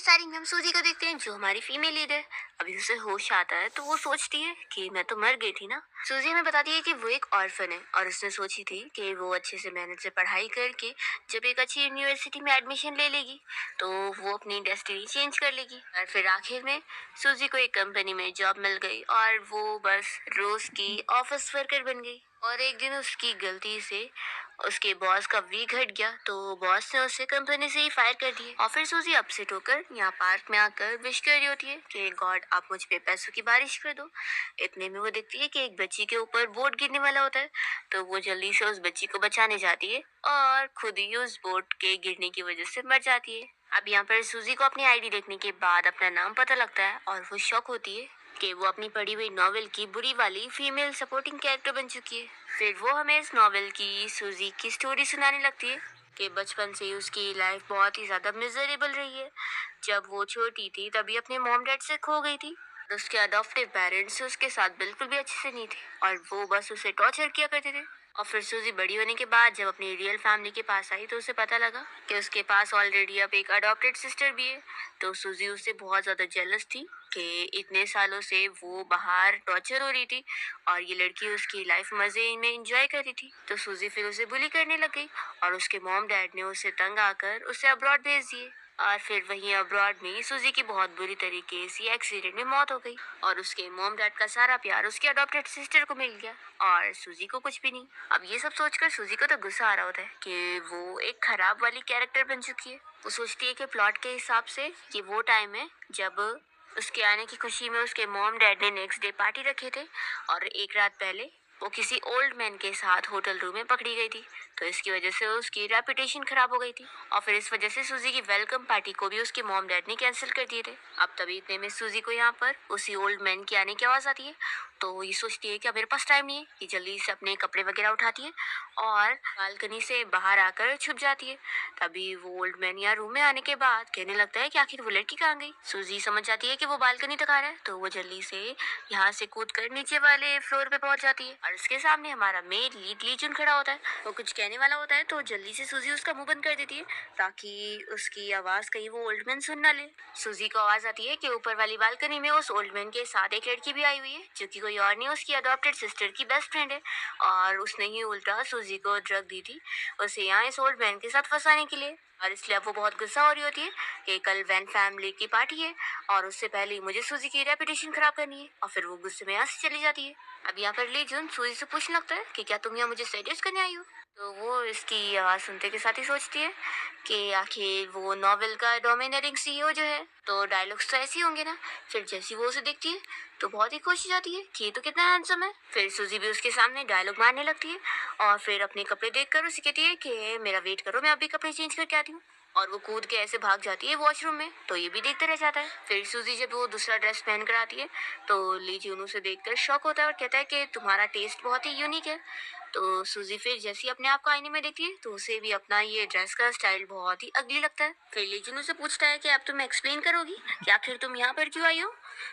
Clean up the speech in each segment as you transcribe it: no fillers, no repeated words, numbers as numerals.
Starting में हम सूजी को देखते हैं जो हमारी फीमेल लीडर। अभी उसे होश आता है तो वो सोचती है कि मैं तो मर गई थी ना। सूजी हमें बताती है कि वो एक ऑर्फन है और उसने सोची थी कि वो अच्छे से मेहनत से पढ़ाई करके जब एक अच्छी यूनिवर्सिटी में एडमिशन ले लेगी तो वो अपनी डेस्टिनी चेंज कर लेगी। और फिर आखिर में सूजी को एक कंपनी में जॉब मिल गई और वो बस रोज की ऑफिस वर्कर बन गई। और एक दिन उसकी गलती से उसके बॉस का वीक हट गया तो बॉस ने उसे कंपनी से ही फायर कर दिया। और फिर सूजी अपसेट होकर यहाँ पार्क में आकर विश कर रही होती है कि गॉड आप मुझ पे पैसों की बारिश कर दो। इतने में वो देखती है कि एक बच्ची के ऊपर बोट गिरने वाला होता है तो वो जल्दी से उस बच्ची को बचाने जाती है और खुद ही उस बोट के गिरने की वजह से मर जाती है। अब यहाँ पर सूजी को अपनी आईडी देखने के बाद अपना नाम पता लगता है और वो शॉक होती है कि वो अपनी पढ़ी हुई नॉवेल की बुरी वाली फीमेल सपोर्टिंग कैरेक्टर बन चुकी है। फिर वो हमें इस नॉवेल की सूजी की स्टोरी सुनाने लगती है कि बचपन से ही उसकी लाइफ बहुत ही ज्यादा मिजरेबल रही है। जब वो छोटी थी तभी अपने मॉम डैड से खो गई थी और उसके अडॉप्टिव पेरेंट्स उसके साथ बिल्कुल भी अच्छे से नहीं थे और वो बस उसे टॉर्चर किया करते थे। और फिर सूजी बड़ी होने के बाद जब अपनी रियल फैमिली के पास आई तो उसे पता लगा कि उसके पास ऑलरेडी अब एक अडॉप्टेड सिस्टर भी है। तो सूजी उससे बहुत ज्यादा जेलस थी कि इतने सालों से वो बाहर टॉर्चर हो रही थी और ये लड़की उसकी लाइफ मजे में एंजॉय कर रही थी। तो सूजी फिर उसे बुली करने लग गई और उसके मॉम डैड ने उसे तंग आकर उसे अब्रॉड भेज दिए। और फिर वहीं अब्रॉड में सूजी की बहुत बुरी तरीके से एक्सीडेंट में मौत हो गई और उसके मॉम डैड का सारा प्यार उसकी अडॉप्टेड सिस्टर को मिल गया और सूजी को कुछ भी नहीं। अब ये सब सोचकर सूजी को तो गुस्सा आ रहा होता है कि वो एक खराब वाली कैरेक्टर बन चुकी है। वो सोचती है कि प्लॉट के हिसाब से ये वो टाइम है जब उसके आने की खुशी में उसके मॉम डैड ने नेक्स्ट डे पार्टी रखे थे और एक रात पहले वो किसी ओल्ड मैन के साथ होटल रूम में पकड़ी गई थी। तो इसकी वजह से उसकी रेपुटेशन खराब हो गई थी और फिर इस वजह से सूजी की वेलकम पार्टी को भी उसके मॉम डैड ने कैंसिल कर दिए थे। अब तभी इतने में सूजी को यहाँ पर उसी ओल्ड मैन की आने की आवाज आती है तो ये सोचती है कि अब मेरे पास टाइम नहीं है। ये जल्दी से अपने कपड़े वगैरह उठाती है और बालकनी से बाहर आकर छुप जाती है। तभी वो ओल्ड मैन यहाँ रूम में आने के बाद कहने लगता है कि आखिर वो लड़की कहाँ गई। सूजी समझ जाती है कि वो बालकनी तक आ रहा है तो वो जल्दी से यहाँ से कूद कर नीचे वाले फ्लोर पे पहुंच जाती है और उसके सामने हमारा मेड लीड लीचुन खड़ा होता है। वो कुछ कहने वाला होता है तो जल्दी से सूजी उसका मुंह बंद कर देती है ताकि उसकी आवाज कहीं वो ओल्ड मैन सुन ना ले। सूजी को आवाज आती है कि ऊपर वाली बालकनी में उस ओल्ड मैन के साथ एक लड़की भी आई हुई है जो कि कोई और नहीं उसकी अडॉप्टेड सिस्टर की बेस्ट फ्रेंड है और उसने ही उल्टा सूजी को ड्रग दी थी उसे यहाँ इस ओल्ड मैन के साथ फंसाने के लिए। और इसलिए अब वो बहुत गुस्सा हो रही होती है कि कल वैन फैमिली की पार्टी है और उससे पहले ही मुझे सूजी की रेपुटेशन खराब करनी है और फिर वो गुस्से में यहाँ से चली जाती है। अब यहाँ पर ली जुन सूजी से पूछने लगता है कि क्या तुम यहाँ मुझे सेड्यूस करने आई हो। तो वो इसकी आवाज सुनते के साथ ही सोचती है कि आखिर वो नॉवेल का डोमिनेटिंग सीईओ जो है तो डायलॉग्स तो ऐसे ही होंगे ना। फिर जैसी वो उसे देखती है तो बहुत ही खुश हो जाती है कि ये तो कितना हैंडसम है। फिर सूजी भी उसके सामने डायलॉग मारने लगती है और फिर अपने कपड़े देखकर उसे कहती है कि मेरा वेट करो मैं अभी कपड़े चेंज करके आती हूँ। और वो कूद के ऐसे भाग जाती है वॉशरूम में तो ये भी देखते रह जाता है। फिर सूजी जब वो दूसरा ड्रेस पहन कर आती है तो ली जून उसे देखकर शॉक होता है और कहता है कि तुम्हारा टेस्ट बहुत ही यूनिक है। तो सूजी फिर जैसे ही अपने आप को आईने में देखती है तो उसे भी अपना ये ड्रेस का स्टाइल बहुत ही अगली लगता है। फिर ली जून उसे पूछता है कि अब तुम एक्सप्लेन करोगी कि आखिर तुम यहाँ पर क्यों आई हो।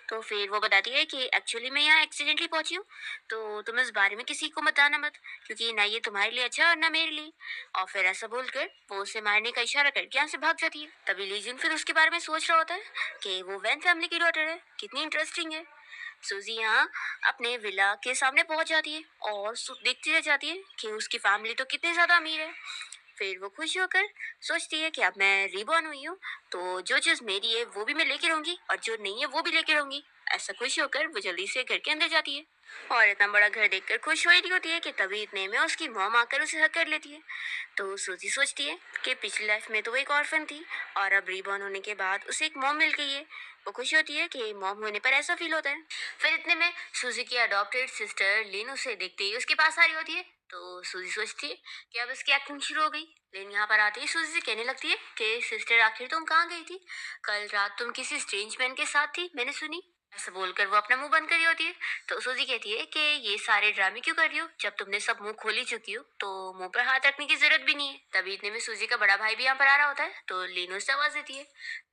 तो फिर वो बताती है कि एक्चुअली मैं यहाँ एक्सीडेंटली पहुंची हूँ तो तुम इस बारे में किसी को बताना मत क्योंकि ना ये तुम्हारे लिए अच्छा और ना मेरे लिए। और फिर ऐसा बोलकर वो उसे मारने का इशारा करके यहाँ से भाग जाती है। तभी लीजियन फिर उसके बारे में सोच रहा होता है कि वो वैन फैमिली की डॉटर है कितनी इंटरेस्टिंग है। सूजी यहाँ अपने विला के सामने पहुंच जाती है और देखती रह जाती है कि उसकी फैमिली तो कितनी ज्यादा अमीर है। फिर वो खुश होकर सोचती है कि अब मैं रिबॉर्न हुई हूँ तो जो चीज मेरी है वो भी मैं लेके रहूंगी और जो नहीं है वो भी लेके रहूंगी। ऐसा खुश होकर वो जल्दी से घर के अंदर जाती है और इतना बड़ा घर देखकर खुश हो रही होती है कि तभी इतने में उसकी मॉम आकर उसे हक कर लेती है। तो सूजी सोचती है कि पिछली लाइफ में तो वो एक ऑर्फन थी और अब रिबॉर्न होने के बाद उसे एक मॉम मिल गई है। वो खुश होती है कि मॉम होने पर ऐसा फील होता है। फिर इतने में सूजी की अडॉप्टेड सिस्टर लिन उसे देखते ही उसके पास आ रही होती है तो सूजी सोचती है कि अब इसकी एक्टिंग शुरू हो गई। लेकिन यहाँ पर आते ही सूजी से कहने लगती है कि सिस्टर आखिर तुम कहाँ गई थी। कल रात तुम किसी स्ट्रेंज मैन के साथ थी मैंने सुनी। ऐसा बोलकर वो अपना मुंह बंद कर रही होती है। तो सूजी कहती है कि ये सारे ड्रामे क्यों कर रही हो जब तुमने सब मुंह खोल ही चुकी हो तो मुंह पर हाथ रखने की जरूरत भी नहीं है। तभी इतने में सूजी का बड़ा भाई भी यहाँ पर आ रहा होता है तो लीनो से आवाज देती है।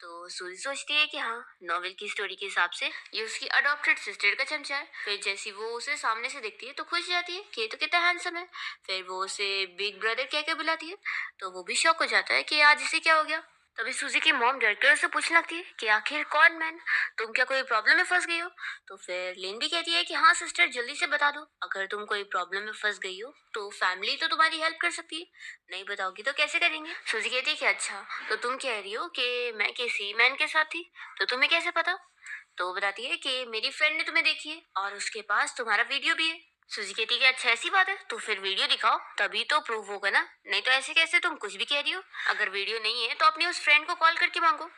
तो सूजी सोचती है कि हाँ नॉवेल की स्टोरी के हिसाब से ये उसकी अडॉप्टेड सिस्टर का चमचा है। फिर जैसी वो उसे सामने से देखती है तो खुश जाती है कि ये तो कितना हैंडसम है। फिर वो उसे बिग ब्रदर कह के बुलाती है तो वो भी शॉक हो जाता है कि आज इसे क्या हो गया। तभी सूजी की मॉम डरकर उससे पूछने लगती है कि आखिर कौन मैन, तुम क्या कोई प्रॉब्लम में फंस गई हो? तो फिर लिन भी कहती है कि हाँ सिस्टर, जल्दी से बता दो, अगर तुम कोई प्रॉब्लम में फंस गई हो तो फैमिली तो तुम्हारी हेल्प कर सकती है, नहीं बताओगी तो कैसे करेंगे? सूजी कहती है कि अच्छा, तो तुम कह रही हो कि मैं किसी मैन के साथ थी, तो तुम्हें कैसे पता? तो वो बताती है कि मेरी फ्रेंड ने तुम्हें देखी है और उसके पास तुम्हारा वीडियो भी है। सुजी कहती है कि अच्छा ऐसी बात है, तो फिर वीडियो दिखाओ, तभी तो प्रूफ होगा ना, नहीं तो ऐसे कैसे तुम कुछ भी कह रही हो? अगर वीडियो नहीं है तो अपनी उस फ्रेंड को कॉल करके मांगो।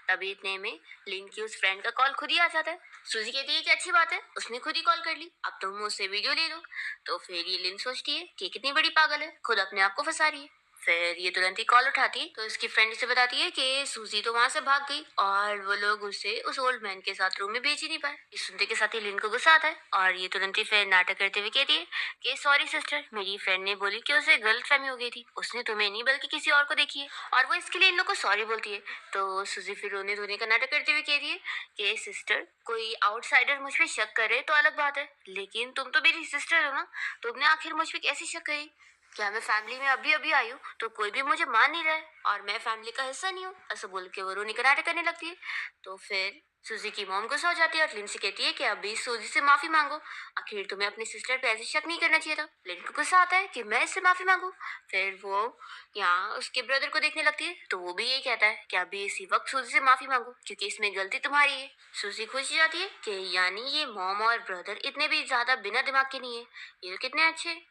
तभी इतने में लिन की उस फ्रेंड का कॉल खुद ही आ जाता है। सुजी कहती है कि अच्छी बात है, उसने खुद ही कॉल कर ली, अब तुम उससे वीडियो ले लो। तो फिर ये लिन सोचती है कि कितनी बड़ी पागल है, खुद अपने आप को फंसा रही है। फिर ये तुरंत ही कॉल उठाती तो इसकी फ्रेंड से बताती है कि सूजी तो वहां से भाग गई और वो लोग उसे उस ओल्ड मैन के साथ रूम में भेज ही नहीं पाए। ये सुनते के साथ ही लिन को गुस्सा आता है और ये तुरंत ही फिर नाटक करते हुए कहती है कि सॉरी सिस्टर, मेरी फ्रेंड ने बोली कि उसे गलतफहमी हो गई थी, उसने तुम्हें नहीं बल्कि किसी और को देखी है, और वो इसके लिए इन लोग को सॉरी बोलती है। तो सूजी फिर रोने धोने का नाटक करते हुए कहती है कि सिस्टर, कोई आउटसाइडर मुझ पे शक करे तो अलग बात है, लेकिन तुम तो मेरी सिस्टर हो ना, तुमने आखिर मुझ पे कैसे शक करी? क्या मैं फैमिली में अभी अभी आई हूँ तो कोई भी मुझे मान नहीं रहा है और मैं फैमिली का हिस्सा नहीं हूँ? ऐसा बोल के वो रोनी कराटे करने लगती है। तो फिर सूजी की मॉम गुस्सा हो जाती है और लिन से कहती है कि अभी सूजी से माफी मांगो, आखिर तुम्हें अपनी सिस्टर पे ऐसे शक नहीं करना चाहिए था। लिन को गुस्सा आता है कि मैं इससे माफी मांगू। फिर वो यहाँ उसके ब्रदर को देखने लगती है तो वो भी यही कहता है कि अभी इसी वक्त सूजी से माफी मांगो क्योंकि इसमें गलती तुम्हारी है। सूजी खुश हो जाती है कि यानी ये मॉम और ब्रदर इतने भी ज्यादा बिना दिमाग के नहीं है, ये तो कितने अच्छे हैं।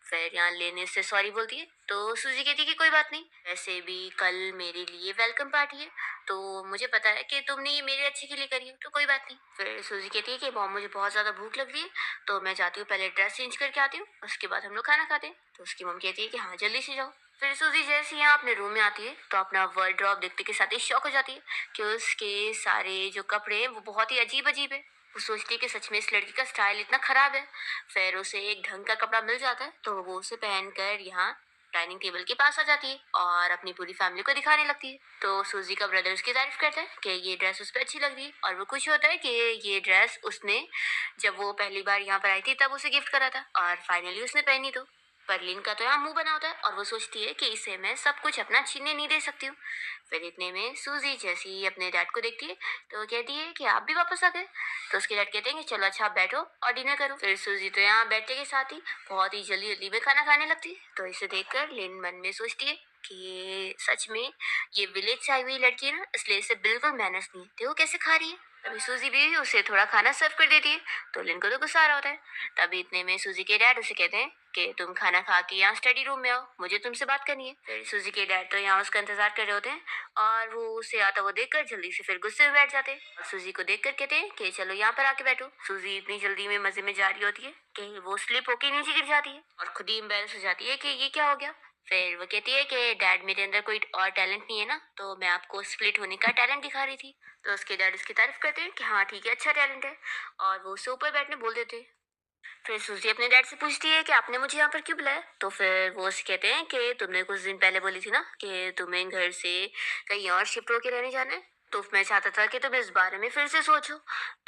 फिर यहाँ लेने से सॉरी बोलती है तो सूजी कहती है कि कोई बात नहीं, वैसे भी कल मेरे लिए वेलकम पार्टी है, तो मुझे पता है कि तुमने ये मेरे अच्छे के लिए करी है, तो कोई बात नहीं। फिर सूजी कहती है कि मॉम मुझे बहुत ज्यादा भूख लग रही है, तो मैं जाती हूँ पहले ड्रेस चेंज करके आती हूँ, उसके बाद हम लोग खाना खाते हैं। तो उसकी मॉम कहती है कि हाँ जल्दी से जाओ। फिर सूजी जैसे यहाँ अपने रूम में आती है तो अपना वार्डरोब देखते के साथ ही शॉक हो जाती है कि उसके सारे जो कपड़े हैं वो बहुत ही अजीब अजीब है। वो सोचती है कि सच में इस लड़की का स्टाइल इतना खराब है। फिर उसे एक ढंग का कपड़ा मिल जाता है तो वो उसे पहनकर यहाँ डाइनिंग टेबल के पास आ जाती है और अपनी पूरी फैमिली को दिखाने लगती है। तो सूजी का ब्रदर उसकी तारीफ करता है कि ये ड्रेस उस पर अच्छी लग रही है और वो खुश होता है कि ये ड्रेस उसने जब वो पहली बार यहाँ पर आई थी तब उसे गिफ्ट करा था और फाइनली उसने पहनी। तो पर लिन का तो यहाँ मुंह बना होता है और वो सोचती है कि इसे मैं सब कुछ अपना छीनने नहीं दे सकती हूँ। फिर इतने में सूजी जैसी ही अपने डैड को देखती है तो वो कहती है कि आप भी वापस आ गए। तो उसके डैड कहते हैं कि चलो अच्छा आप बैठो और डिनर करो। फिर सूजी तो यहाँ बैठने के साथ ही बहुत ही जल्दी जल्दी में खाना खाने लगती है। तो इसे देखकर लिन मन में सोचती है कि सच में ये विलेज से आई हुई लड़की है ना, इसलिए इसे बिल्कुल मैनर्स नहीं है, देखो कैसे खा रही है। तभी सूजी भी उसे थोड़ा खाना सर्व कर देती है तो लिन को तो गुस्सा आ रहा होता है। तभी इतने में सूजी के डैड उसे कहते हैं कि तुम खाना खा के यहाँ स्टडी रूम में आओ, मुझे तुमसे बात करनी है। फिर सूजी के डैड तो यहाँ उसका इंतजार कर रहे होते हैं और वो उसे आता हुआ देखकर जल्दी से फिर गुस्से में बैठ जाते हैं और सूजी को देखकर कहते हैं कि चलो यहाँ पर आके बैठो। सूजी इतनी जल्दी में मजे में जा रही होती है कि वो स्लिप होके नीचे गिर जाती है और खुद ही एम्बेरस हो जाती है कि ये क्या हो गया। फिर वो कहती है कि डैड मेरे अंदर कोई और टैलेंट नहीं है ना, तो मैं आपको स्प्लिट होने का टैलेंट दिखा रही थी। तो उसके डैड उसकी तारीफ करते हैं कि हाँ ठीक है, अच्छा टैलेंट है, और वो उसे ऊपर बैठने बोल देते हैं। फिर सूजी अपने डैड से पूछती है कि आपने मुझे यहाँ पर क्यों बुलाया? तो फिर वो उसे कहते हैं कि तुमने कुछ दिन पहले बोली थी ना कि तुम्हें घर से कहीं और शिफ्ट होके रहने जाना है, तो मैं चाहता था कि तुम इस बारे में फिर से सोचो।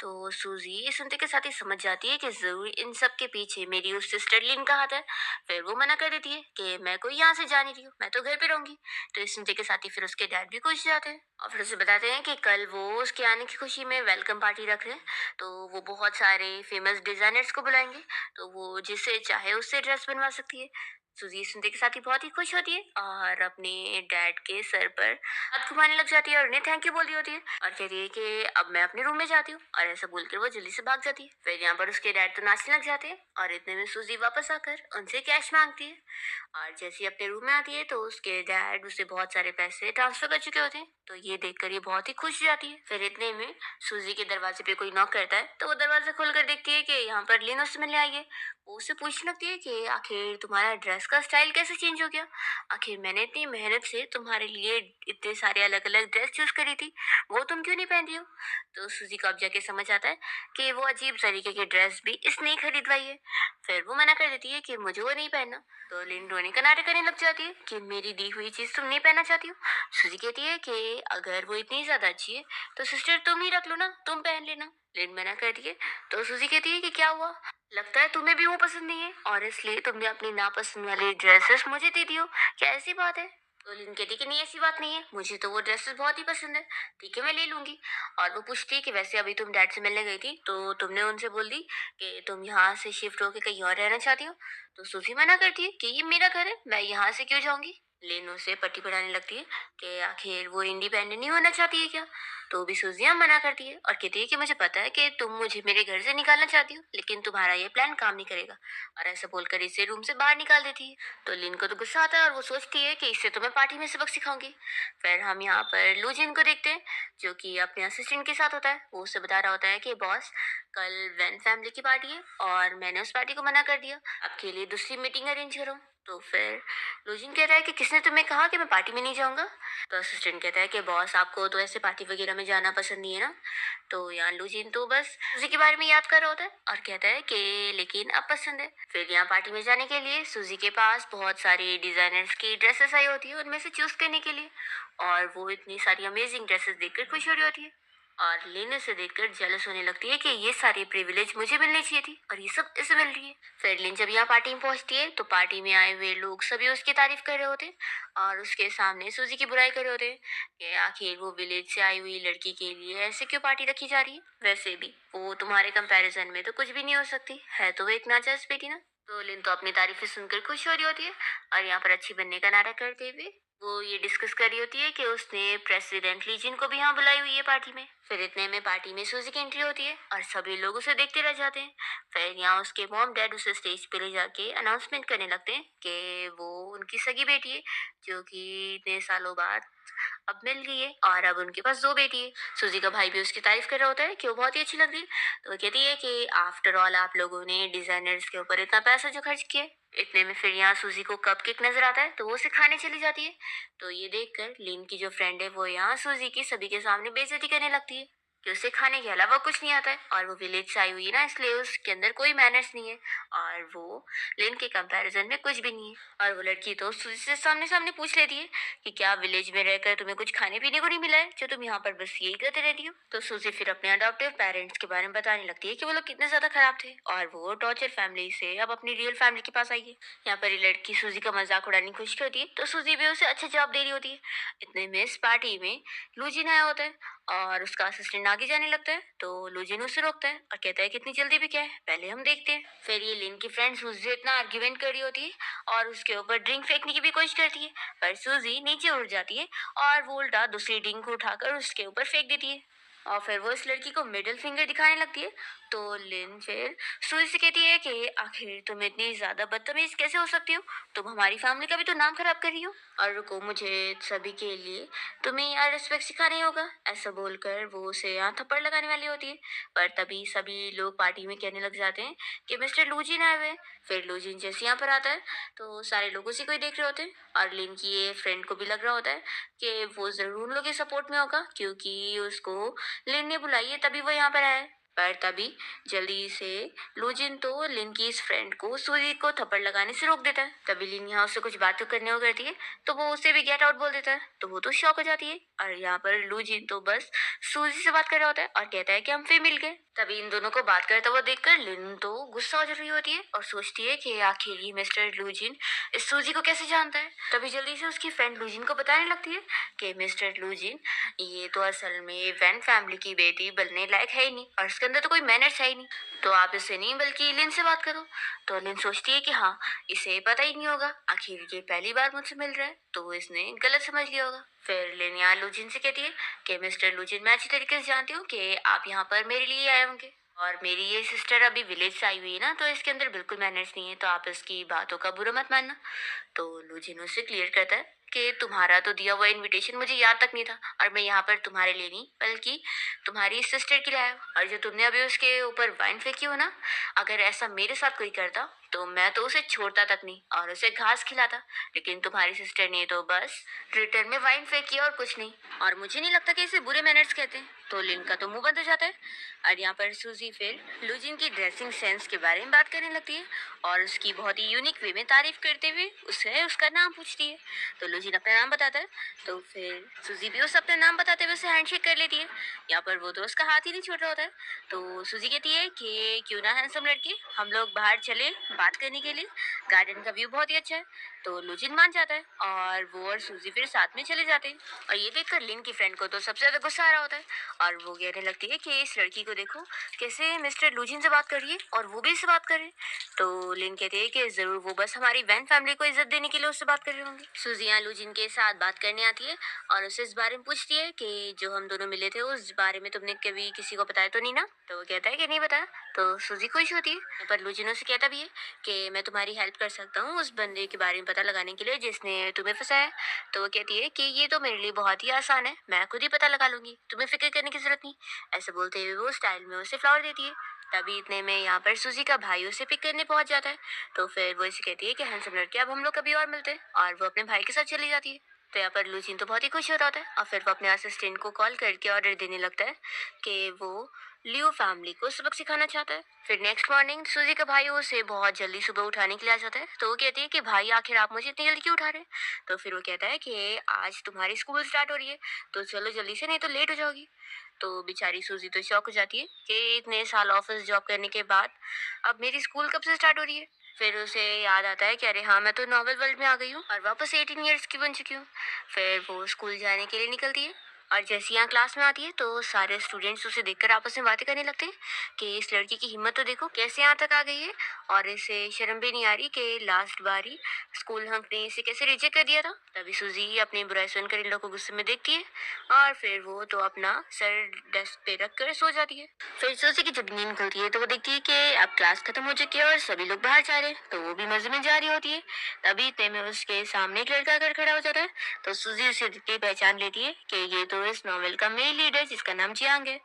तो सूजी ये सुनते के साथ ही समझ जाती है कि जरूर इन सब के पीछे मेरी उस सिस्टर लिन का हाथ है। फिर वो मना कर देती है कि मैं कोई यहाँ से जा नहीं रही हूँ, मैं तो घर पे रहूंगी। तो इस सुनते के साथ ही फिर उसके डैड भी खुश हो जाते हैं और फिर उसे बताते हैं कि कल वो उसके आने की खुशी में वेलकम पार्टी रख रहे हैं, तो वो बहुत सारे फेमस डिजाइनर्स को बुलाएंगे, तो वो जिससे चाहे उससे ड्रेस बनवा सकती है। सूजी सुनते के साथ ही बहुत ही खुश होती है और अपने डैड के सर पर हाथ घुमाने लग जाती है और उन्हें थैंक यू बोल रही होती है और कहती है कि अब मैं अपने रूम में जाती हूँ, और ऐसा बोलकर वो जल्दी से भाग जाती है। फिर यहाँ पर उसके डैड तो नाचने लग जाते हैं और इतने में सूजी वापस आकर उनसे कैश मांगती है और जैसे ही अपने रूम में आती है तो उसके डैड उसे बहुत सारे पैसे ट्रांसफर कर चुके होते हैं। तो ये देखकर ये बहुत ही खुश हो जाती है। फिर इतने में सूजी के दरवाजे पे कोई नॉक करता है तो वो दरवाजा खोलकर देखती है कि यहाँ पर लिन उससे मिलने आई है। वो उससे पूछने लगती है कि आखिर तुम्हारा ड्रेस का स्टाइल कैसे चेंज हो गया, आखिर मैंने इतनी मेहनत से तुम्हारे लिए इतने सारे अलग अलग ड्रेस चूज करी थी, वो तुम क्यों नहीं पहन रही हो? तो सूजी को अब जाके समझ आता है कि वो अजीब तरीके की ड्रेस भी इसने ही खरीदवाई है। फिर वो मना कर देती है कि मुझे वो नहीं पहनना। तो लिन रोने का नाटक करने लग जाती है कि मेरी दी हुई चीज तुम नहीं पहनना चाहती हो। सूजी कहती है कि अगर वो इतनी ज्यादा अच्छी है तो सिस्टर तुम ही रख लो ना, तुम पहन लेना। लिन मना कर दिए तो सूजी कहती है कि क्या हुआ, लगता है तुम्हें भी वो पसंद नहीं है और इसलिए तुमने अपनी नापसंद वाली ड्रेसेस मुझे दे दी हो, क्या ऐसी बात है? तो लिन कहती कि नहीं ऐसी बात नहीं है, मुझे तो वो ड्रेसेस बहुत ही पसंद है, ठीक है मैं ले लूंगी। और वो पूछती है कि वैसे अभी तुम डैड से मिलने गई थी तो तुमने उनसे बोल दी कि तुम यहाँ से शिफ्ट होकर कहीं और रहना चाहती हो। तो सूजी मना करती है कि ये मेरा घर है, मैं यहाँ से क्यों जाऊंगी। लिन उसे पट्टी पढ़ाने लगती है कि आखिर वो इंडिपेंडेंट नहीं होना चाहती है क्या। तो भी सूजियाँ मना करती है और कहती है कि मुझे पता है कि तुम मुझे मेरे घर से निकालना चाहती हो, लेकिन तुम्हारा ये प्लान काम नहीं करेगा। और ऐसा बोलकर इसे रूम से बाहर निकाल देती है। तो लिन को तो गुस्सा आता है और वो सोचती है कि इससे तो मैं पार्टी में सबक सिखाऊंगी। फिर हम यहाँ पर लूजिन को देखते हैं, जो कि अपने असिस्टेंट के साथ होता है। वो उसे बता रहा होता है कि बॉस, कल वैन फैमिली की पार्टी है और मैंने उस पार्टी को मना कर दिया, आपके लिए दूसरी मीटिंग अरेंज करो। तो फिर लूजिन कहता है कि किसने तुम्हें कहा कि मैं पार्टी में नहीं जाऊंगा। तो असिस्टेंट कहता है कि बॉस, आपको तो ऐसे पार्टी वगैरह में जाना पसंद नहीं है ना। तो यहाँ लूजिन तो बस सूजी के बारे में याद कर रहा होता है और कहता है कि लेकिन अब पसंद है। फिर यहाँ पार्टी में जाने के लिए सूजी के पास बहुत सारी डिजाइनर्स की ड्रेसेस आई होती है उनमें से चूज करने के लिए। और वो इतनी सारी अमेजिंग ड्रेसेस देखकर खुश हो रही होती है और लेने से देखकर जेलस होने लगती है कि ये सारी प्रिविलेज मुझे मिलनी चाहिए थी और ये सब इसे मिल रही है। फिर लिन जब यहाँ पार्टी में पहुंचती है तो पार्टी में आए हुए लोग सभी उसकी तारीफ कर रहे होते हैं और उसके सामने सूजी की बुराई कर रहे होते हैं कि आखिर वो विलेज से आई हुई लड़की के लिए ऐसे क्यों पार्टी रखी जा रही है। वैसे भी वो तुम्हारे कंपैरिजन में तो कुछ भी नहीं हो सकती है, तो वो एक नाजायज बेटी ना। तो लिन तो अपनी तारीफें सुनकर खुश हो रही होती है और यहाँ पर अच्छी बनने का नारा करते हुए वो ये डिस्कस कर रही होती है कि उसने प्रेसिडेंट लीजिन को भी यहाँ बुलाई हुई है पार्टी में। फिर इतने में पार्टी में सूजी की एंट्री होती है और सभी लोग उसे देखते रह जाते हैं। फिर यहाँ उसके मॉम डैड उसे स्टेज पे ले जाके अनाउंसमेंट करने लगते हैं कि वो उनकी सगी बेटी है, जो कि इतने सालों बाद अब मिल गई है और अब उनके पास दो बेटी है। सूजी का भाई भी उसकी तारीफ कर रहा होता है कि वो बहुत ही अच्छी लग रही है। तो वो कहती है कि आफ्टर ऑल आप लोगों ने डिजाइनर्स के ऊपर इतना पैसा जो खर्च किया है। इतने में फिर यहाँ सूजी को कपकेक नजर आता है तो वो उसे खाने चली जाती है। तो ये देखकर लिन की जो फ्रेंड है वो यहाँ सूजी की सभी के सामने बेइज्जती करने लगती है कि उसे खाने के अलावा कुछ नहीं आता है और वो विलेज से आई हुई है ना, इसलिए उसके अंदर कोई मैनर्स नहीं है और वो लिन के कंपैरिजन में कुछ भी नहीं है। और वो लड़की तो सूजी से सामने सामने पूछ लेती है कि क्या विलेज में रहकर तुम्हें कुछ खाने पीने को नहीं मिला है जो तुम यहाँ पर बस यही करते रहती हो। तो सूजी फिर अपने अडॉप्टिव पेरेंट्स के बारे में बताने लगती है कि वो लोग कितने ज्यादा खराब थे और वो टॉर्चर फैमिली से अब अपनी रियल फैमिली के पास आई है। यहाँ पर ये लड़की सूजी का मजाक उड़ाने की कोशिश करती है तो सूजी भी उसे अच्छा जवाब दे रही होती है। इतने में इस पार्टी में लूजिन आया होता है और उसका असिस्टेंट आगे जाने लगता है तो लूजिन उसे रोकता है और कहता है कि इतनी जल्दी भी क्या है, पहले हम देखते हैं। फिर ये लिन की फ्रेंड सूजी इतना आर्ग्यूमेंट कर रही होती है और उसके ऊपर ड्रिंक फेंकने की भी कोशिश करती है, पर सूजी नीचे उड़ जाती है और वो उल्टा दूसरी ड्रिंक को उठाकर उसके ऊपर फेंक देती है और फिर वो इस लड़की को मिडिल फिंगर दिखाने लगती है। तो लिन फिर सूजी से कहती है कि आखिर तुम इतनी ज्यादा बदतमीज कैसे हो सकती हो, तुम हमारी फैमिली का भी तो नाम खराब कर रही हो और रुको, मुझे सभी के लिए तुम्हें यहाँ रिस्पेक्ट सिखाना ही होगा। ऐसा बोलकर वो उसे यहाँ थप्पड़ लगाने वाली होती है, पर तभी सभी लोग पार्टी में कहने लग जाते हैं कि मिस्टर लूजिन आए हुए हैं। फिर लूजिन जैसे यहाँ पर आता है तो सारे लोग उसी को ही देख रहे होते हैं और लिन की ये फ्रेंड को भी लग रहा होता है कि वो जरूर उन लोग के सपोर्ट में होगा क्योंकि उसको लिन ने बुलाई है तभी वो यहाँ पर आया है। पर तभी जल्दी से लूजिन तो लिन की इस फ्रेंड को सूजी को थप्पड़ लगाने से रोक देता है। तभी लिन यहाँ उससे कुछ बात तो करने को करती है तो वो उसे भी गेट आउट बोल देता है तो वो तो शॉक हो जाती है और यहाँ पर लूजिन तो बस सूजी से बात कर रहा होता है और कहता है कि हम फिर मिल गए। तभी इन दोनों को बात करता हुआ देखकर लिन तो गुस्सा हो रही होती है और सोचती है कि आखिर ये मिस्टर लूजिन इस सूजी को कैसे जानता है। तभी जल्दी से उसकी फ्रेंड लूजिन को बताने लगती है कि मिस्टर लूजिन, ये तो असल में वैन फैमिली की बेटी बनने लायक है ही नहीं और इसके अंदर तो कोई मैनर्स है ही नहीं, तो आप इससे नहीं बल्कि लिन से बात करो। तो लिन सोचती है कि हाँ, इसे पता ही नहीं होगा, आखिर ये पहली बार मुझसे मिल रहा है तो इसने गलत समझ लिया होगा। फिर लिन यहाँ लूजिन से कहती है कि मिस्टर लूजिन, मैं अच्छी तरीके से जानती हूँ कि आप यहाँ पर मेरे लिए आए होंगे और मेरी ये सिस्टर अभी विलेज से आई हुई है ना, तो इसके अंदर बिल्कुल मैनर्स नहीं है, तो आप इसकी बातों का बुरा मत मानना। तो लूजिन उससे क्लियर करता है कि तुम्हारा तो दिया हुआ इनविटेशन मुझे याद तक नहीं था और मैं यहाँ पर तुम्हारे लिए नहीं बल्कि तुम्हारी सिस्टर के लिए आया हूँ और जो तुमने अभी उसके ऊपर वाइन फेंकी हो ना, अगर ऐसा मेरे साथ कोई करता तो मैं तो उसे छोड़ता तक नहीं और उसे घास खिलाता, लेकिन तुम्हारी सिस्टर ने तो बस रिटर्न में वाइन फेंकी और कुछ नहीं, और मुझे नहीं लगता कि इसे बुरे मैनर्स कहते हैं। तो लिन का तो मुंह बंद हो जाता है और यहाँ पर सूजी फिर लूजिन की ड्रेसिंग सेंस के बारे में बात करने लगती है और उसकी बहुत ही यूनिक वे में तारीफ करते हुए उससे उसका नाम पूछती है। तो लूजिन अपना नाम बताता है तो फिर सूजी भी उसे अपना नाम बताते हुए उसे हैंडशेक कर लेती है। यहाँ पर वो तो उसका हाथ ही नहीं छोड़ रहा होता है। तो सूजी कहती है कि क्यों ना हैंडसम लड़के हम लोग बाहर चले बात करने के लिए, गार्डन का व्यू बहुत ही अच्छा है। तो लूजिन मान जाता है और वो और सूजी फिर साथ में चले जाते हैं। और ये देखकर लिन की फ्रेंड को तो सबसे ज्यादा गुस्सा आ रहा होता है और वो कहने लगती है कि इस लड़की को देखो कैसे मिस्टर लूजिन से बात कर रही है और वो भी इससे बात कर रहे हैं। तो लिन कहती है कि जरूर वो बस हमारी वैन फैमिली को इज्जत देने के लिए उससे बात कर रहे होंगे। सूजी यहाँ लूजिन के साथ बात करने आती है और उससे इस बारे में पूछती है कि जो हम दोनों मिले थे उस बारे में तुमने कभी किसी को बताया तो नहीं ना। तो वो कहता है कि नहीं बताया। तो सूजी खुश होती है पर लूजिन उससे कहता भी है कि मैं तुम्हारी हेल्प कर सकता हूँ उस बंदे के बारे में पता लगाने के लिए जिसने तुम्हें फंसाया है। तो वो कहती है कि ये तो मेरे लिए बहुत ही आसान है, मैं खुद ही पता लगा लूंगी, तुम्हें फिक्र करने की जरूरत नहीं। ऐसे बोलते हुए वो स्टाइल में उसे फ्लावर देती है। तभी इतने में यहाँ पर सूजी का भाई उसे पिक करने पहुंच जाता है। तो फिर वो इसे कहती है कि हैंडसम लड़के अब हम लोग कभी और मिलते हैं और वो अपने भाई के साथ चली जाती है। तो यहाँ पर लूजिन तो बहुत ही खुश होता है और फिर वो अपने असिस्टेंट को कॉल करके ऑर्डर देने लगता है कि वो लियो फैमिली को सबक सिखाना चाहता है। फिर नेक्स्ट मॉर्निंग सूजी का भाई उसे बहुत जल्दी सुबह उठाने के लिए आ जाता है। तो वो कहती है कि भाई आखिर आप मुझे इतनी जल्दी क्यों उठा रहे हैं। तो फिर वो कहता है कि आज तुम्हारी स्कूल स्टार्ट हो रही है तो चलो जल्दी से नहीं तो लेट हो जाओगी। तो बेचारी सूजी तो शॉक हो जाती है कि इतने साल ऑफिस जॉब करने के बाद अब मेरी स्कूल कब से स्टार्ट हो रही है। फिर उसे याद आता है कि अरे हाँ मैं तो नॉवल वर्ल्ड में आ गई हूँ और वापस 18 ईयर्स की बन चुकी हूँ। फिर वो स्कूल जाने के लिए निकलती है और जैसे यहाँ क्लास में आती है तो सारे स्टूडेंट्स उसे देखकर आपस में बातें करने लगते हैं कि इस लड़की की हिम्मत तो देखो कैसे यहाँ तक आ गई है और इसे शर्म भी नहीं आ रही कि लास्ट बारी स्कूल हंक ने इसे कैसे रिजेक्ट कर दिया था। तभी सूजी अपनी बुराई सुनकर इन लोगों को गुस्से में देखती है और फिर वो तो अपना सर डेस्क पे रख कर सो जाती है। फिर सूजी की जब नींद खुलती है तो वो देखती है कि अब क्लास खत्म हो चुकी है और सभी लोग बाहर जा रहे हैं। तो वो भी मजे में जा रही होती है। तभी इतने में उसके सामने एक लड़का आकर खड़ा हो जाता है। तो सूजी उसे देख के पहचान लेती है कि ये तो इस नॉवेल का मेन लीडर जिसका नाम जियांग है।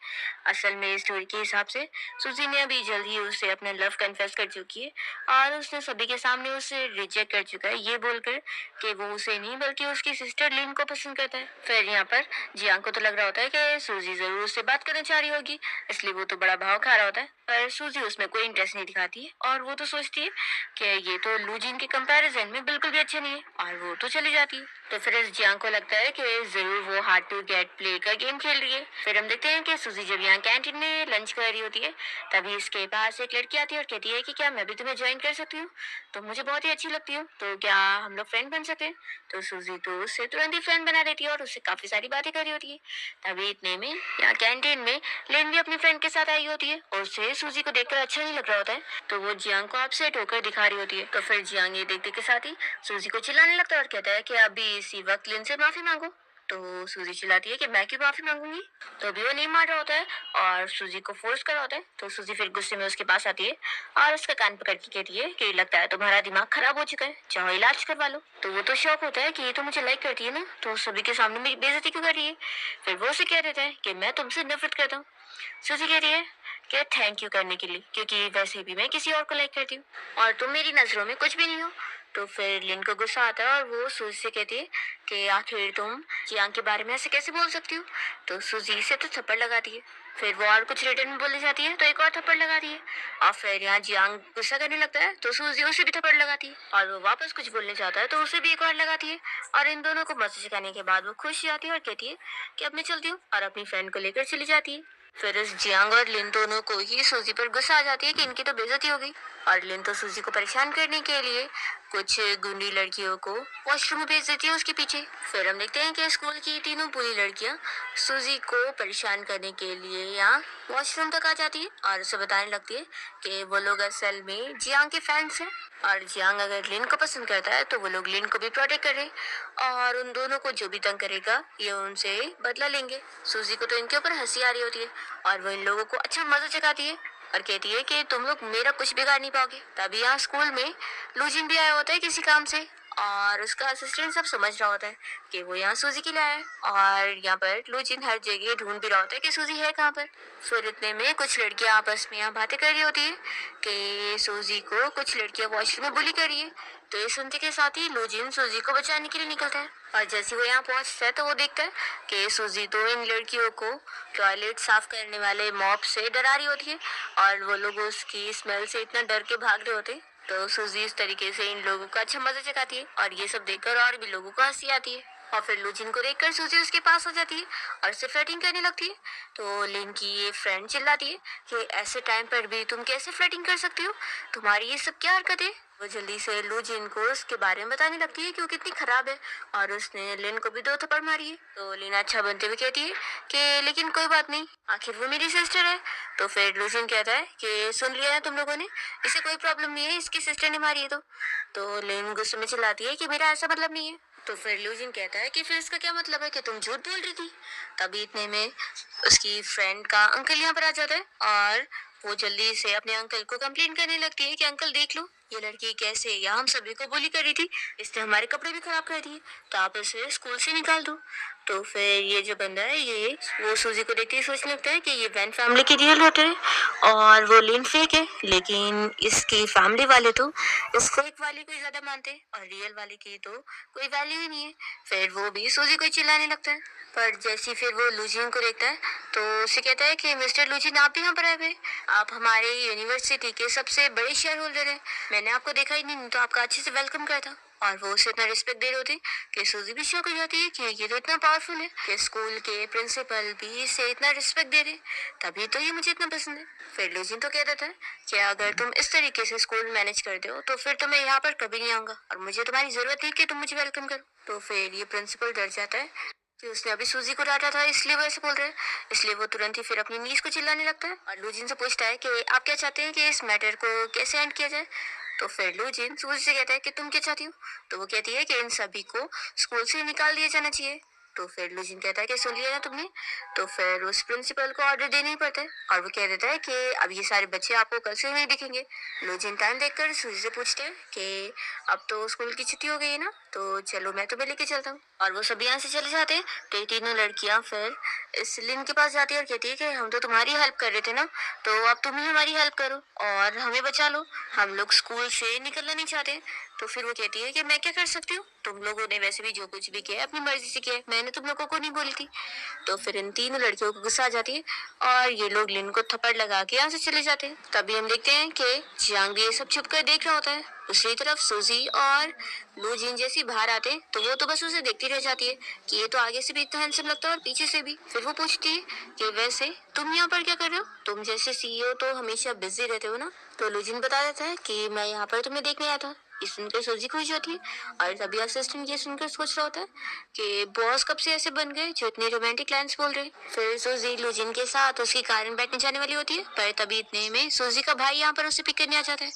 असल में स्टोरी के हिसाब से सूजी ने अभी जल्द ही उसे अपना लव कन्फेस कर चुकी है और उसने सभी के सामने उसे रिजेक्ट कर चुका है ये बोलकर कि वो उसे नहीं बल्कि उसकी सिस्टर लिन को पसंद करता है। फिर यहाँ पर जियांग को तो लग रहा होता है कि सूजी जरूर उससे बात करना चाह रही होगी, इसलिए वो तो बड़ा भाव खा रहा होता है। पर सूजी उसमें कोई इंटरेस्ट नहीं दिखाती है और वो तो सोचती है कि ये तो लूजिन के कंपैरिजन में बिल्कुल भी अच्छा नहीं है और वो तो चली जाती है। तो फिर इस जियांग को लगता है कि जरूर वो हार्ड टू गेट प्ले का गेम खेल रही है। फिर हम देखते हैं कि सूजी जब यहाँ कैंटीन में लंच कर रही होती है तभी इसके पास एक लड़की आती है और कहती है कि क्या मैं भी तुम्हें ज्वाइन कर सकती हूँ, तो मुझे बहुत ही अच्छी लगती हूँ, तो क्या हम लोग फ्रेंड बन सकते हैं। तो सूजी तो उससे तुरंत ही फ्रेंड बना देती है और उससे काफी सारी बातें कर रही होती है। तभी इतने में यहाँ कैंटीन में लेन भी अपनी फ्रेंड के साथ आई होती है और उसे सूजी को देखकर अच्छा नहीं लग रहा होता है। तो वो जियांग को अपसेट होकर दिखा रही होती है। तो फिर जियांग ये देखते के साथ ही सूजी को चिल्लाने लगता है और कहता है कि अभी इसी वक्त लिन से माफी मांगो। तो सूजी चिल्लाती है कि मैं क्यों माफी मांगूंगी। तो अभी वो नहीं मान रहा होता है और सूजी को फोर्स कर रहा होता है। तो सूजी फिर गुस्से में उसके पास आती है और उसका कान पकड़ के कहती है कि लगता है तुम्हारा दिमाग खराब हो चुका है, चाहो इलाज करवा लो। तो वो तो शौक होता है कि ये तो मुझे लाइक करती है ना, तो सभी के सामने मेरी बेइज्जती क्यों कर रही है। फिर वो उसे कह देता है कि मैं तुमसे नफरत करता हूँ। सूजी कह रही है कि थैंक यू करने के लिए, क्योंकि वैसे भी मैं किसी और को लाइक करती हूँ और तुम मेरी नजरों में कुछ भी नहीं हो। तो फिर लिन को गुस्सा आता है और वो सूजी से कहती है कि आखिर तुम जियांग के बारे में ऐसे कैसे बोल सकती हो। तो सूजी से तो थप्पड़ लगाती है। फिर वो और कुछ रिटर्न में बोलने जाती है तो एक और थप्पड़ लगाती है और फिर यहाँ जियांग गुस्सा करने लगता है तो सूजी उसे भी थप्पड़ लगाती है और वो वापस कुछ बोलने जाता है तो उसे भी एक और लगाती है। और इन दोनों को मजे सिखाने के बाद वो खुश जाती है और कहती है कि अब मैं चलती हूँ और अपनी फ्रेंड को लेकर चली जाती है। फिर इस जियांग और लिन दोनों को ही सूजी पर गुस्सा आ जाती है कि इनकी तो बेइज्जती हो गई और लिन तो सूजी को परेशान करने के लिए कुछ गुंडी लड़कियों को वॉशरूम में भेज देती है उसके पीछे। फिर हम देखते हैं कि स्कूल की तीनों पूरी लड़कियां सूजी को परेशान करने के लिए यहाँ वॉशरूम तक आ जाती है और उसे बताने लगती है कि वो लोग असल में जियांग के फैंस हैं और जियांग अगर लिन को पसंद करता है तो वो लोग लिन को भी प्रोटेक्ट कर रहे हैं और उन दोनों को जो भी तंग करेगा ये उनसे बदला लेंगे। सूजी को तो इनके ऊपर हंसी आ रही होती है और वो इन लोगों को अच्छा मजा चखाती है और कहती है कि तुम लोग मेरा कुछ बिगाड़ नहीं पाओगे। तभी यहाँ स्कूल में लूजिन भी आया होता है किसी काम से और उसका असिस्टेंट सब समझ रहा होता है कि वो यहाँ सूजी के लिए आया है और यहाँ पर लूजिन हर जगह ढूंढ भी रहा होता है कि सूजी है कहाँ पर। फिर इतने में कुछ लड़कियां आपस में यहाँ बातें कर रही होती है कि सूजी को कुछ लड़कियां वॉशरूम में बुली कर रही है। तो ये सुनते के साथ ही लूजिन सूजी को बचाने के लिए निकलता है और जैसे वो यहाँ पहुंचता है तो वो देखता है कि सूजी तो इन लड़कियों को टॉयलेट साफ करने वाले मॉप से डरा रही होती है और वो लोग उसकी स्मेल से इतना डर के भाग रहे होते हैं। तो सूजी इस तरीके से इन लोगों का अच्छा मजा चखाती है और ये सब देखकर और भी लोगों को हंसी आती है। और फिर लूजिन को देखकर सूजी उसके पास आ जाती है और उससे फ्लर्टिंग करने लगती है। तो लिन की ये फ्रेंड चिल्लाती है कि ऐसे टाइम पर भी तुम कैसे फ्लर्टिंग कर सकती हो, तुम्हारी ये सब क्या हरकत है। वो जल्दी से लूजिन को उसके बारे में बताने लगती है कि वो कितनी खराब है और उसने लिन को भी 2 थप्पड़ मारी है। तो लिन अच्छा बनते हुए कहती है कि लेकिन कोई बात नहीं, आखिर वो मेरी सिस्टर है। तो फिर लूजिन कहता है कि सुन लिया है तुम लोगों ने, इसे कोई प्रॉब्लम नहीं है, इसकी सिस्टर ने मारी है। तो लिन गुस्से में चिल्लाती है कि मेरा ऐसा मतलब नहीं है। तो फिर लूजिन कहता है कि फिर इसका क्या मतलब है कि तुम झूठ बोल रही थी। तभी इतने में उसकी फ्रेंड का अंकल यहाँ पर आ जाता है और वो जल्दी से अपने अंकल को कंप्लेन करने लगती है कि अंकल देख लो, ये लड़की कैसे यहाँ हम सभी को बुली कर रही थी, इसने हमारे कपड़े भी खराब कर दिए, तो आप इसे स्कूल से निकाल दो। तो फिर ये जो बंदा है ये वो सूजी को देखते ही सोचने लगता है कि ये वैन फैमिली की रियल डॉटर है और वो लिन फेक है, लेकिन इसकी फैमिली वाले तो इस फेक वाली को ज्यादा मानते हैं और रियल वाले की तो कोई वैल्यू ही नहीं है। फिर वो भी सूजी को चिल्लाने लगता है। पर जैसे फिर वो लूजिन को देखता है तो उसे कहता है कि मिस्टर लूजिन आप भी यहाँ पर आए हुए, आप हमारे यूनिवर्सिटी के सबसे बड़े शेयर होल्डर हैं, मैंने आपको देखा ही नहीं तो आपका अच्छे से वेलकम करता। और वो उसे इतना रिस्पेक्ट दे रहे होते कि सूजी भी शौक हो जाती है कि ये तो इतना पावरफुल है कि स्कूल के प्रिंसिपल भी इसे इतना रिस्पेक्ट दे रहे, तभी तो ये मुझे इतना पसंद है। फिर लूजिन तो कह देता है कि अगर तुम इस तरीके से स्कूल मैनेज करते हो तो फिर तो मैं यहाँ पर कभी नहीं आऊंगा और मुझे तुम्हारी जरूरत नहीं कि तुम मुझे वेलकम करो। तो फिर ये प्रिंसिपल डर जाता है कि उसने अभी सूजी को डांटा था इसलिए वो ऐसे बोल रहे हैं, इसलिए वो तुरंत ही फिर अपनी नीज को चिल्लाने लगता है और लूजिन से पूछता है कि आप क्या चाहते हैं कि इस मैटर को कैसे एंड किया जाए। तो फिर लूजिन सूजी से कहता है कि तुम क्या चाहती हो। तो वो कहती है कि इन सभी को स्कूल से निकाल दिया जाना चाहिए। तो फिर लूजिन कहता है कि सुन लिया ना तुमने। तो फिर उस प्रिंसिपल को ऑर्डर देना ही पड़ता है और वो कह देता है कि अब ये सारे बच्चे आपको कल से नहीं दिखेंगे। लूजिन टाइम देखकर सूजी से पूछते हैं कि अब तो स्कूल की छुट्टी हो गई है ना, तो चलो मैं तुम्हें लेके चलता हूँ। और वो सब यहाँ से चले जाते हैं। तो ये तीनों लड़कियां फिर इस लिन के पास जाती है और कहती है कि हम तो तुम्हारी हेल्प कर रहे थे ना, तो अब तुम ही हमारी हेल्प करो और हमें बचा लो, हम लोग स्कूल से निकलना नहीं चाहते। तो फिर वो कहती है कि मैं क्या कर सकती हूँ, तुम लोगों ने वैसे भी जो कुछ भी किया है अपनी मर्जी से किया है, मैंने तुम लोगों को नहीं बोली थी। तो फिर इन तीनों लड़कियों को गुस्सा आ जाती है और ये लोग लिन को थप्पड़ लगा के यहाँ से चले जाते हैं। तभी हम देखते हैं कि जियांग भी ये सब छुप कर देख रहा होता है। दूसरी तरफ सूजी और लू जिन जैसी बाहर आते हैं तो वो तो बस उसे देखती रह जाती है कि ये तो आगे से भी इतना हैंडसम लगता है और पीछे से भी। फिर वो पूछती है कि वैसे तुम यहाँ पर क्या कर रहे हो, तुम जैसे सीईओ तो हमेशा बिजी रहते हो ना। तो लूजिन बता देता है कि मैं यहाँ पर तुम्हें देखने आया था। ये सुनकर सूजी खुश होती है और तभी असिस्टेंट ये सुनकर सोच रहा होता है कि बॉस कब से ऐसे बन गए जो इतने रोमांटिक लाइन्स बोल रहे हैं। फिर सूजी लूजिन के साथ उसकी कार में बैठने जाने वाली होती है, पर तभी इतने में सूजी का भाई यहाँ पर उसे पिक करने आ जाता है।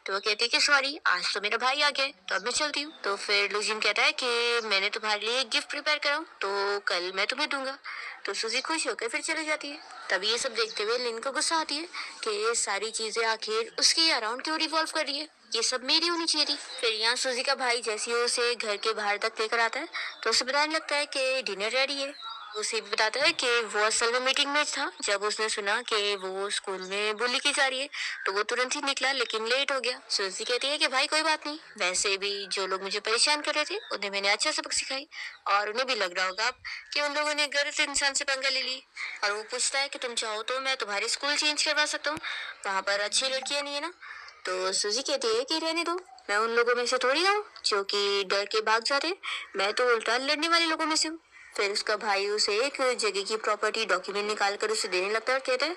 तो वो कहती है कि सॉरी आज तो मेरा भाई आ गया है तो अब मैं चलती हूँ। तो फिर लूजिन कहता है कि मैंने तुम्हारे लिए एक गिफ्ट प्रिपेयर करा हूँ तो कल मैं तुम्हें दूंगा। तो सूजी खुश होकर फिर चली जाती है। तभी ये सब देखते हुए लिन को गुस्सा आती है कि ये सारी चीजें आखिर उसके अराउंड क्यों रिवॉल्व कर रही है, ये सब मेरी होनी चाहिए थी। फिर यहाँ सूजी का भाई जैसे ही उसे घर के बाहर तक लेकर आता है तो उसे बताने लगता है कि डिनर रेडी है। उसे भी बताता है कि वो असल में मीटिंग में था। जब उसने सुना कि वो स्कूल में बुली की जा रही है तो वो तुरंत ही निकला लेकिन लेट हो गया। सुजी कहती है कि भाई कोई बात नहीं, वैसे भी जो लोग मुझे परेशान कर रहे थे उन्हें मैंने अच्छा सबक सिखाई और उन्हें भी लग रहा होगा कि उन लोगों ने गलत इंसान से पंगा ले ली। और वो पूछता है कि तुम चाहो तो मैं तुम्हारी स्कूल चेंज करवा सकता हूँ, वहाँ पर अच्छी लड़कियाँ नहीं है ना। तो सुजी कहती है कि रहने दो, मैं उन लोगों में से थोड़ी ना हूँ जो कि डर के भाग जाते, मैं तो उल्टा लड़ने वाले लोगों में से हूँ। फिर उसका भाई उसे एक जगह की प्रॉपर्टी डॉक्यूमेंट निकाल कर उसे देने लगता है और कहता है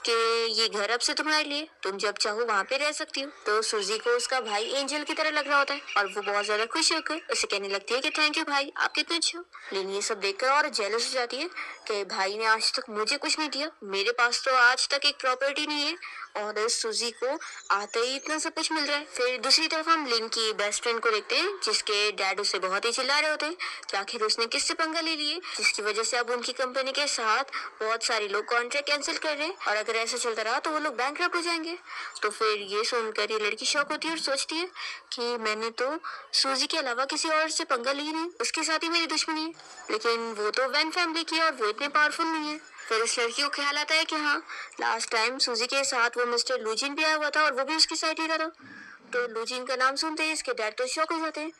कि ये घर अब से तुम्हारे लिए, तुम जब चाहो वहाँ पे रह सकती हो। तो सूजी को उसका भाई एंजल की तरह लग रहा होता है और वो बहुत ज्यादा खुश होकर उसे कहने लगती है कि थैंक यू भाई, आप कितने अच्छे हो। लेकिन ये सब देखकर और जेलस हो जाती है कि भाई ने आज तक मुझे कुछ नहीं दिया, मेरे पास तो आज तक एक प्रॉपर्टी नहीं है और इस सूजी को आते ही इतना सब कुछ मिल रहा है। फिर दूसरी तरफ हम लिन की बेस्ट फ्रेंड को देखते हैं जिसके डैड उसे बहुत ही चिल्ला रहे होते हैं कि आखिर उसने किससे पंगा ले लिए जिसकी वजह से अब उनकी कंपनी के साथ बहुत सारे लोग कॉन्ट्रैक्ट कैंसिल कर रहे हैं और अगर ऐसा चलता रहा तो वो लोग बैंकरप्ट हो जाएंगे। तो फिर ये सुनकर ये लड़की शॉक होती है और सोचती है कि मैंने तो सूजी के अलावा किसी और से पंगा ली नहीं, उसके साथ ही मेरी दुश्मनी है, लेकिन वो तो वैन फैमिली की और वो इतने पावरफुल नहीं है। फिर इस लड़की को ख्याल आता है कि हाँ, लास्ट टाइम सूजी के साथ वो मिस्टर लूजिन भी आया हुआ था और वो भी उसकी साइड ही रहा था। तो लूजिन का नाम सुनते ही इसके डैड तो शॉक हो जाते हैं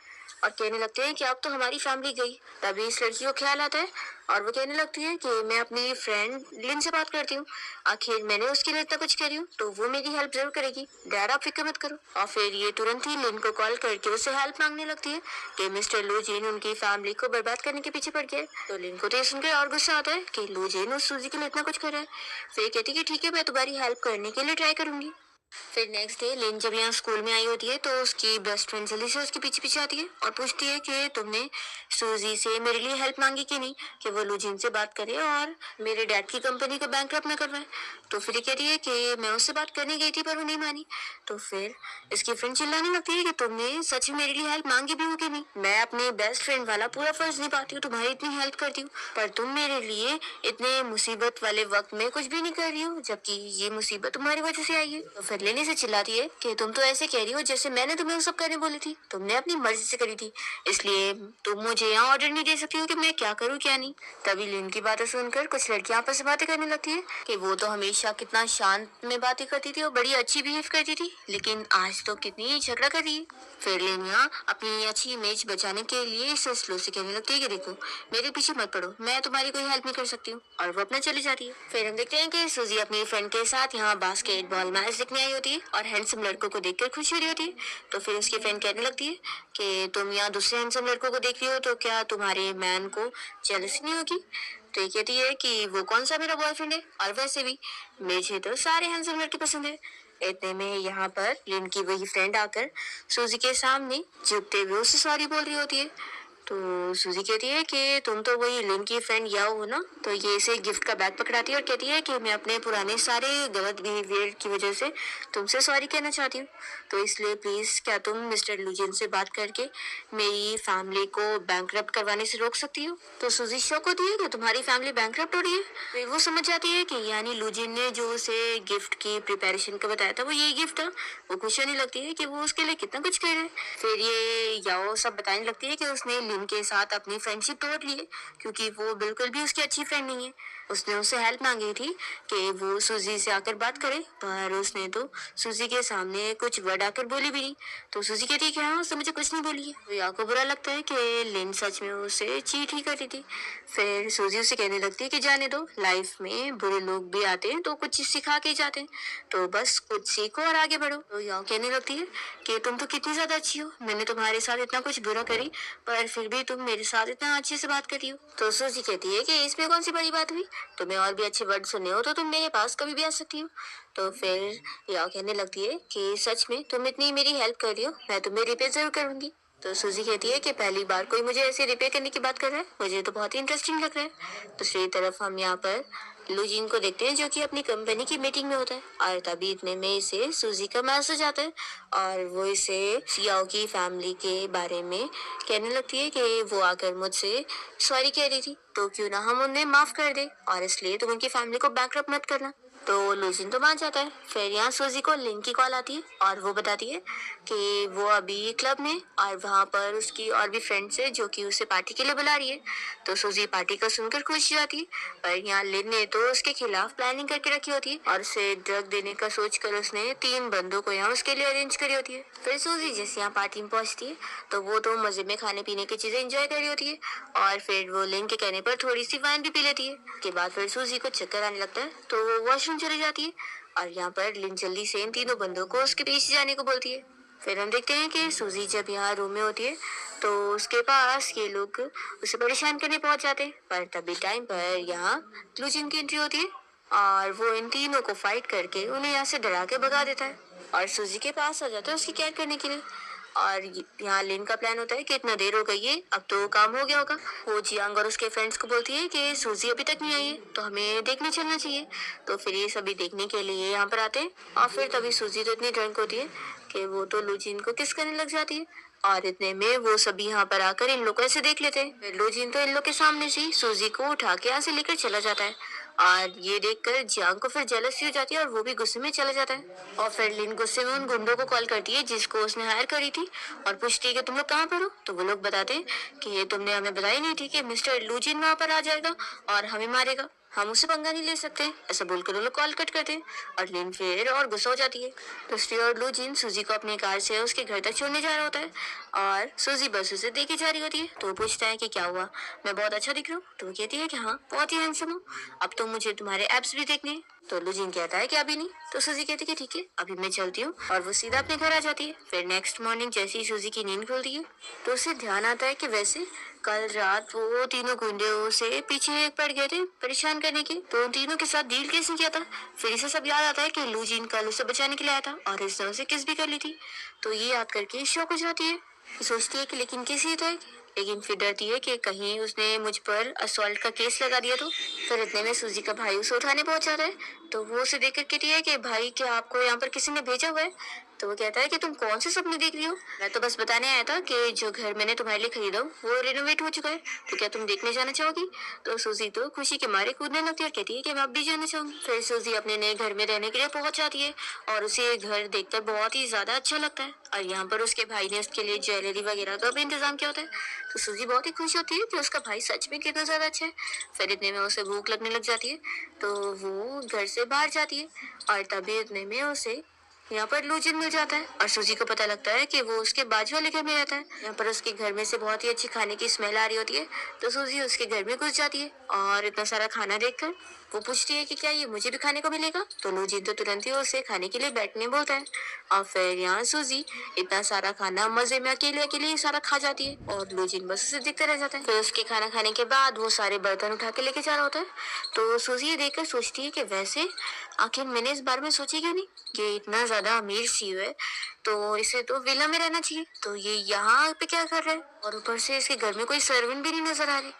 और कहने लगते हैं कि अब तो हमारी फैमिली गई। तभी इस लड़की को ख्याल आता है और वो कहने लगती है कि मैं अपनी फ्रेंड लिन से बात करती हूँ, आखिर मैंने उसके लिए इतना कुछ करी हूँ तो वो मेरी हेल्प जरूर करेगी, डैड आप फिक्र मत करो। और फिर ये तुरंत ही लिन को कॉल करके उससे हेल्प मांगने लगती है कि मिस्टर लू जीन उनकी फैमिली को बर्बाद करने के पीछे पड़ गया है। तो लिन को तो ये सुनकर और गुस्सा आता है कि लू जीन उस सूजी के लिए इतना कुछ कर रहा है। फिर कहती है कि ठीक है, मैं तुम्हारी हेल्प करने के लिए ट्राई करूंगी। फिर नेक्स्ट डे लिन जब यहाँ स्कूल में आई होती है तो उसकी बेस्ट फ्रेंड जल्दी से उसके पीछे पीछे आती है और पूछती है कि तुमने सूजी से मेरे लिए हेल्प मांगी कि नहीं, कि वो लूजिन से बात करे और मेरे डैड की कंपनी को बैंकरप्ट न करवाए। तो फिर ये कहती है कि मैं उससे बात करने गई थी पर वो नहीं मानी। तो फिर इसकी फ्रेंड चिल्लाने लगती है कि तुमने सच में मेरे लिए हेल्प मांगी भी हो कि नहीं, मैं अपने बेस्ट फ्रेंड वाला पूरा फर्ज निभाती हूँ, तुम्हारी इतनी हेल्प करती हूँ, पर तुम मेरे लिए इतने मुसीबत वाले वक्त में कुछ भी नहीं कर रही हो, जबकि ये मुसीबत तुम्हारी वजह से आई है। तो फिर लेने से चिल्लाती है कि तुम तो ऐसे कह रही हो जैसे मैंने तुम्हें वो सब करने बोली थी, तुमने अपनी मर्जी से करी थी, इसलिए तुम मुझे यहाँ ऑर्डर नहीं दे सकती हो कि मैं क्या करूँ क्या नहीं। तभी लिन की बातें सुनकर कुछ लड़कियां आपस में बातें करने लगती है कि वो तो हमेशा कितना शांत में बातें करती थी और बड़ी अच्छी बिहेव करती थी, लेकिन आज तो कितनी झगड़ा कर रही है। फिर लिन यहाँ अपनी अच्छी इमेज बचाने के लिए इस स्लो से कहने लगती है कि देखो मेरे पीछे मत पड़ो, मैं तुम्हारी कोई हेल्प नहीं कर सकती हूँ, और वो अपने चली जाती है। फिर हम देखते हैं कि सूजी अपनी फ्रेंड के साथ यहाँ बास्केटबॉल मैच देखने आई होती है और हैंडसम लड़कों को देखकर खुश हो रही होती है। तो फिर उसकी फ्रेंड कहने लगती है कि तुम यहाँ दूसरे हैंडसम लड़कों को देख रही हो तो क्या तुम्हारे मैन को जेलसी नहीं होगी। तो ये कहती है कि वो कौन सा मेरा बॉयफ्रेंड है, और वैसे भी मुझे तो सारे हैंडसम लड़के पसंद है। इतने में यहाँ पर लिन की वही फ्रेंड आकर सूजी के सामने झुकते हुए उसे सॉरी बोल रही होती है। तो सूजी कहती है कि तुम तो वही लिन की फ्रेंड याओ हो ना। तो ये इसे गिफ्ट का बैग पकड़ाती है और कहती है कि मैं अपने पुराने सारे गलत बिहेवियर की वजह से तुमसे सॉरी कहना चाहती हूँ, तो इसलिए प्लीज क्या तुम मिस्टर लूजिन से बात करके मेरी फैमिली को बैंकरप्ट करवाने से रोक सकती हो। तो सूजी शॉक होती है कि तुम्हारी फैमिली बैंकरप्ट हो रही है। फिर वो समझ जाती है कि यानी लूजिन ने जो उसे गिफ्ट की प्रिपरेशन का बताया था वो यही गिफ्ट था। वो खुश होने लगती है कि वो उसके लिए कितना कुछ कर रहा है। फिर ये याओ सब बताने लगती है कि उसने लिन के साथ अपनी फ्रेंडशिप तोड़ ली है क्योंकि वो बिल्कुल भी उसकी अच्छी फ्रेंड नहीं है। उसने उससे हेल्प मांगी थी कि वो सूजी से आकर बात करे, पर उसने तो सूजी के सामने कुछ वर्ड आकर बोली भी नहीं। तो सूजी कहती है कि हाँ उसने मुझे कुछ नहीं बोली है। तो याओ को बुरा लगता है कि लिन सच में उसे चीट ही कर रही थी। फिर सूजी उसे कहने लगती है कि जाने दो, लाइफ में बुरे लोग भी आते हैं तो कुछ चीज सिखा के ही जाते हैं, तो बस कुछ सीखो और आगे बढ़ो। तो याओ कहने लगती है कि तुम तो कितनी ज्यादा अच्छी हो, मैंने तुम्हारे साथ इतना कुछ बुरा करी पर फिर भी तुम मेरे साथ इतना अच्छे से बात करी हो। तो सूजी कहती है कि इसमें कौन सी बड़ी बात हुई, तुम्हें और भी अच्छे वर्ड सुनने हो तो तुम मेरे पास कभी भी आ सकती हो। तो फिर याओ कहने लगती है कि सच में तुम इतनी मेरी हेल्प कर रही हो, मैं तुम्हें रिपे जरूर करूंगी। तो सूजी कहती है कि पहली बार कोई मुझे ऐसे रिपेयर करने की बात कर रहा है, मुझे तो बहुत ही इंटरेस्टिंग लग रहा है। दूसरी तरफ हम यहाँ पर लूजिन को देखते हैं जो कि अपनी कंपनी की मीटिंग में होता है, और तभी इतने में इसे सूजी का मैसेज आता है और वो इसे सियाओ की फैमिली के बारे में कहने लगती है कि वो आकर मुझसे सॉरी कह रही थी, तो क्यों ना हम उन्हें माफ कर दे और इसलिए तुम उनकी फैमिली को बैंकरप्ट मत करना। तो लूजिन तो मान जाता है। फिर यहाँ सूजी को लिन की कॉल आती है और वो बताती है कि वो अभी क्लब में और वहाँ पर उसकी और भी फ्रेंड्स है जो कि उसे पार्टी के लिए बुला रही है। तो सूजी पार्टी को सुनकर खुश हो जाती है, पर यहाँ लिन ने तो उसके खिलाफ प्लानिंग करके रखी होती है और उसे ड्रग देने का सोचकर उसने 3 बंदों को यहाँ उसके लिए अरेंज करी होती है। फिर सूजी जैसे यहाँ पार्टी में पहुंचती है तो वो तो मजे में खाने पीने की चीजें एंजॉय कर रही होती है और फिर वो लिन के कहने पर थोड़ी सी वाइन भी पी लेती है। के बाद फिर सूजी को चक्कर आने लगता है तो वो वॉशरूम चली जाती है और यहाँ पर लिन जल्दी से इन तीनों बंदों को उसके पीछे जाने को बोलती है। फिर हम देखते हैं कि सूजी जब यहाँ रूम में होती है तो उसके पास ये लोग उसे परेशान करने पहुंच जाते हैं, पर तभी टाइम पर यहाँ लूजिन की एंट्री होती है और वो इन तीनों को फाइट करके उन्हें यहाँ से डरा के भगा देता है और सूजी के पास आ जाता है उसकी केयर करने के लिए। और यहाँ लिन का प्लान होता है कि इतना देर हो गई है, अब तो काम हो गया होगा। वो जियांग और उसके फ्रेंड्स को बोलती है कि सूजी अभी तक नहीं आई है तो हमें देखने चलना चाहिए। तो फिर ये सभी देखने के लिए यहाँ पर आते हैं और फिर तभी सूजी तो इतनी ड्रंक होती है कि वो तो लूजिन को किस करने लग जाती है और इतने में वो सभी यहाँ पर आकर इन लोग को ऐसे देख लेते हैं। फिर लूजिन तो इन लोग के सामने से ही सूजी को उठा के यहाँ से लेकर चला जाता है और ये देखकर जियांग को फिर जेलसी हो जाती है और वो भी गुस्से में चला जाता है। और फिर लिन गुस्से में उन गुंडों को कॉल करती है जिसको उसने हायर करी थी और पूछती है कि तुम लोग कहाँ पर हो। तो वो लोग बताते हैं कि तुमने हमें बताई नहीं थी कि मिस्टर लूजिन वहाँ पर आ जाएगा और हमें मारेगा। हम उससे पंगा नहीं ले सकते, ऐसा बोलकर वो लोग कॉल कट करते हैं और लिन फिर और गुस्सा हो जाती है। दूसरी ओर लू जिन सूजी को अपनी कार से उसके घर तक छोड़ने जा रहा होता है और सूजी बस उसे देखे जा रही होती है। तो वो पूछता है कि क्या हुआ, मैं बहुत अच्छा दिख रहा हूँ? तो वो कहती है कि हाँ, बहुत ही हैंडसम हो, अब तो मुझे तुम्हारे एब्स भी देखने हैं। तो लुजिन कहता है कि अभी नहीं। तो सूजी कहती है कि ठीक है, अभी मैं चलती हूँ, और वो सीधा अपने घर आ जाती है। फिर नेक्स्ट मॉर्निंग जैसे ही सूजी की नींद खुलती है तो उसे ध्यान आता है कि वैसे कल रात वो तीनों गुंडे उसे पीछे पड़ गए थे परेशान करने के, तो उन तीनों के साथ डील कैसे किया था। फिर इसे सब याद आता है कि लूजिन कल उसे बचाने के लिए आया था और इसने उसे किस भी कर ली थी। तो ये याद करके शौक हो जाती है, सोचती है कि लेकिन किस ही तो है, लेकिन फिर डरती है कि कहीं उसने मुझ पर असॉल्ट का केस लगा दिया तो। फिर इतने में सूजी का भाई उसे उठाने पहुंच जाता है। तो वो उसे देखकर कहती है कि भाई, क्या आपको यहाँ पर किसी ने भेजा हुआ है? तो वो कहता है कि तुम कौन से सपने देख रही हो, मैं तो बस बताने आया था कि जो घर मैंने तुम्हारे लिए खरीदा वो रिनोवेट हो चुका है, तो क्या तुम देखने जाना चाहोगी? तो सूजी तो खुशी के मारे कूदने लगती है और कहती है कि मैं अब भी जाना चाहूंगी। फिर सूजी अपने नए घर में रहने के लिए पहुंच जाती है और उसे ये घर देखकर बहुत ही ज्यादा अच्छा लगता है, और यहाँ पर उसके भाई ने उसके लिए ज्वेलरी वगैरह का भी इंतजाम किया होता है। तो सूजी बहुत ही खुश होती है कि उसका भाई सच में कितना ज्यादा अच्छा है। फिर इतने में उसे भूख लगने लग जाती है, तो वो घर से बाहर जाती है और तभी इतने में उसे यहाँ पर लूजिन मिल जाता है और सूजी को पता लगता है कि वो उसके बाजू वाले घर में रहता है। यहाँ पर उसके घर में से बहुत ही अच्छी खाने की स्मेल आ रही होती है। तो सूजी उसके घर में घुस जाती है और इतना सारा खाना देखकर वो पूछती है कि क्या ये मुझे भी खाने को मिलेगा। तो लूजिन तो तुरंत ही उसे खाने के लिए बैठने बोलता है और फिर यहाँ सूजी इतना सारा खाना मजे में अकेले अकेले ही सारा खा जाती है और लूजिन बस उसे देखते रह जाता है। फिर उसके खाना खाने के बाद वो सारे बर्तन उठा के लेके जा रहा होता है। तो सूजी ये देखकर सोचती है कि वैसे आखिर मैंने इस बारे में सोची क्यों नहीं, ये इतना ज्यादा अमीर सी है तो इसे तो विला में रहना चाहिए, तो ये यहाँ पे क्या कर रहा है? और ऊपर से इसके घर में कोई सर्वेंट भी नहीं नजर आ रही,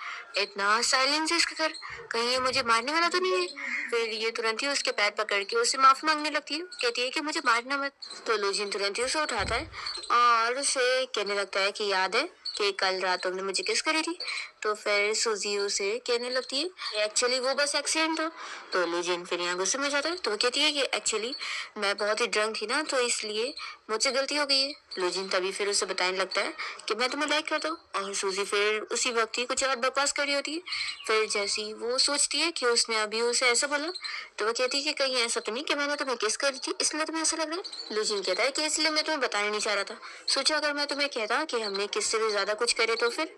इतना साइलेंस है इसका घर, कहीं ये मुझे मारने वाला तो नहीं है। फिर ये तुरंत ही उसके पैर पकड़ के उससे माफी मांगने लगती है, कहती है कि मुझे मारना मत। तो लूजिन तुरंत ही उसे उठाता है और उसे कहने लगता है कि याद है कि कल रात तुमने मुझे किस करी थी। तो फिर सूजी उसे कहने लगती है एक्चुअली वो बस एक्सीडेंट था। तो लूजिन फिर यहाँ गुस्से में जाता है, तो वो कहती है कि एक्चुअली मैं बहुत ही ड्रंक थी ना, तो इसलिए मुझसे गलती हो गई है। लूजिन तभी फिर उसे बताने लगता है कि मैं तुम्हें लाइक करता हूँ, और सूजी फिर उसी वक्त ही कुछ और बकवास कर रही होती है। फिर जैसी वो सोचती है कि उसने अभी उसे ऐसा बोला, तो वो कहती है कि कहीं ऐसा तो नहीं कि मैंने तुम्हें किस करी थी इसलिए तुम्हें ऐसा लग रहा है। लूजिन कहता है कि इसलिए मैं तुम्हें बताना नहीं चाह रहा था, सोचा अगर मैं तुम्हें कहता कि हमने किससे भी ज्यादा कुछ करे तो फिर।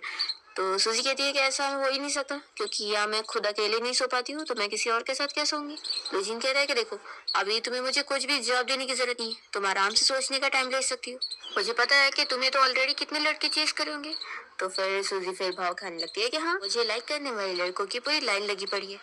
तो सूजी कहती है कि ऐसा हो ही नहीं सकता, क्योंकि या मैं खुद अकेले नहीं सो पाती हूँ तो मैं किसी और के साथ क्या सोऊंगी। लूजिन कहता है कि देखो, अभी तुम्हें मुझे कुछ भी जवाब देने की जरूरत नहीं है, तुम आराम से सोचने का टाइम ले सकती हो, मुझे पता है कि तुम्हें तो ऑलरेडी कितने लड़के चेस करे होंगे। तो फिर सूजी फिर भाव खाने लगती है कि हाँ, मुझे लाइक करने वाले लड़कों की पूरी लाइन लगी पड़ी है।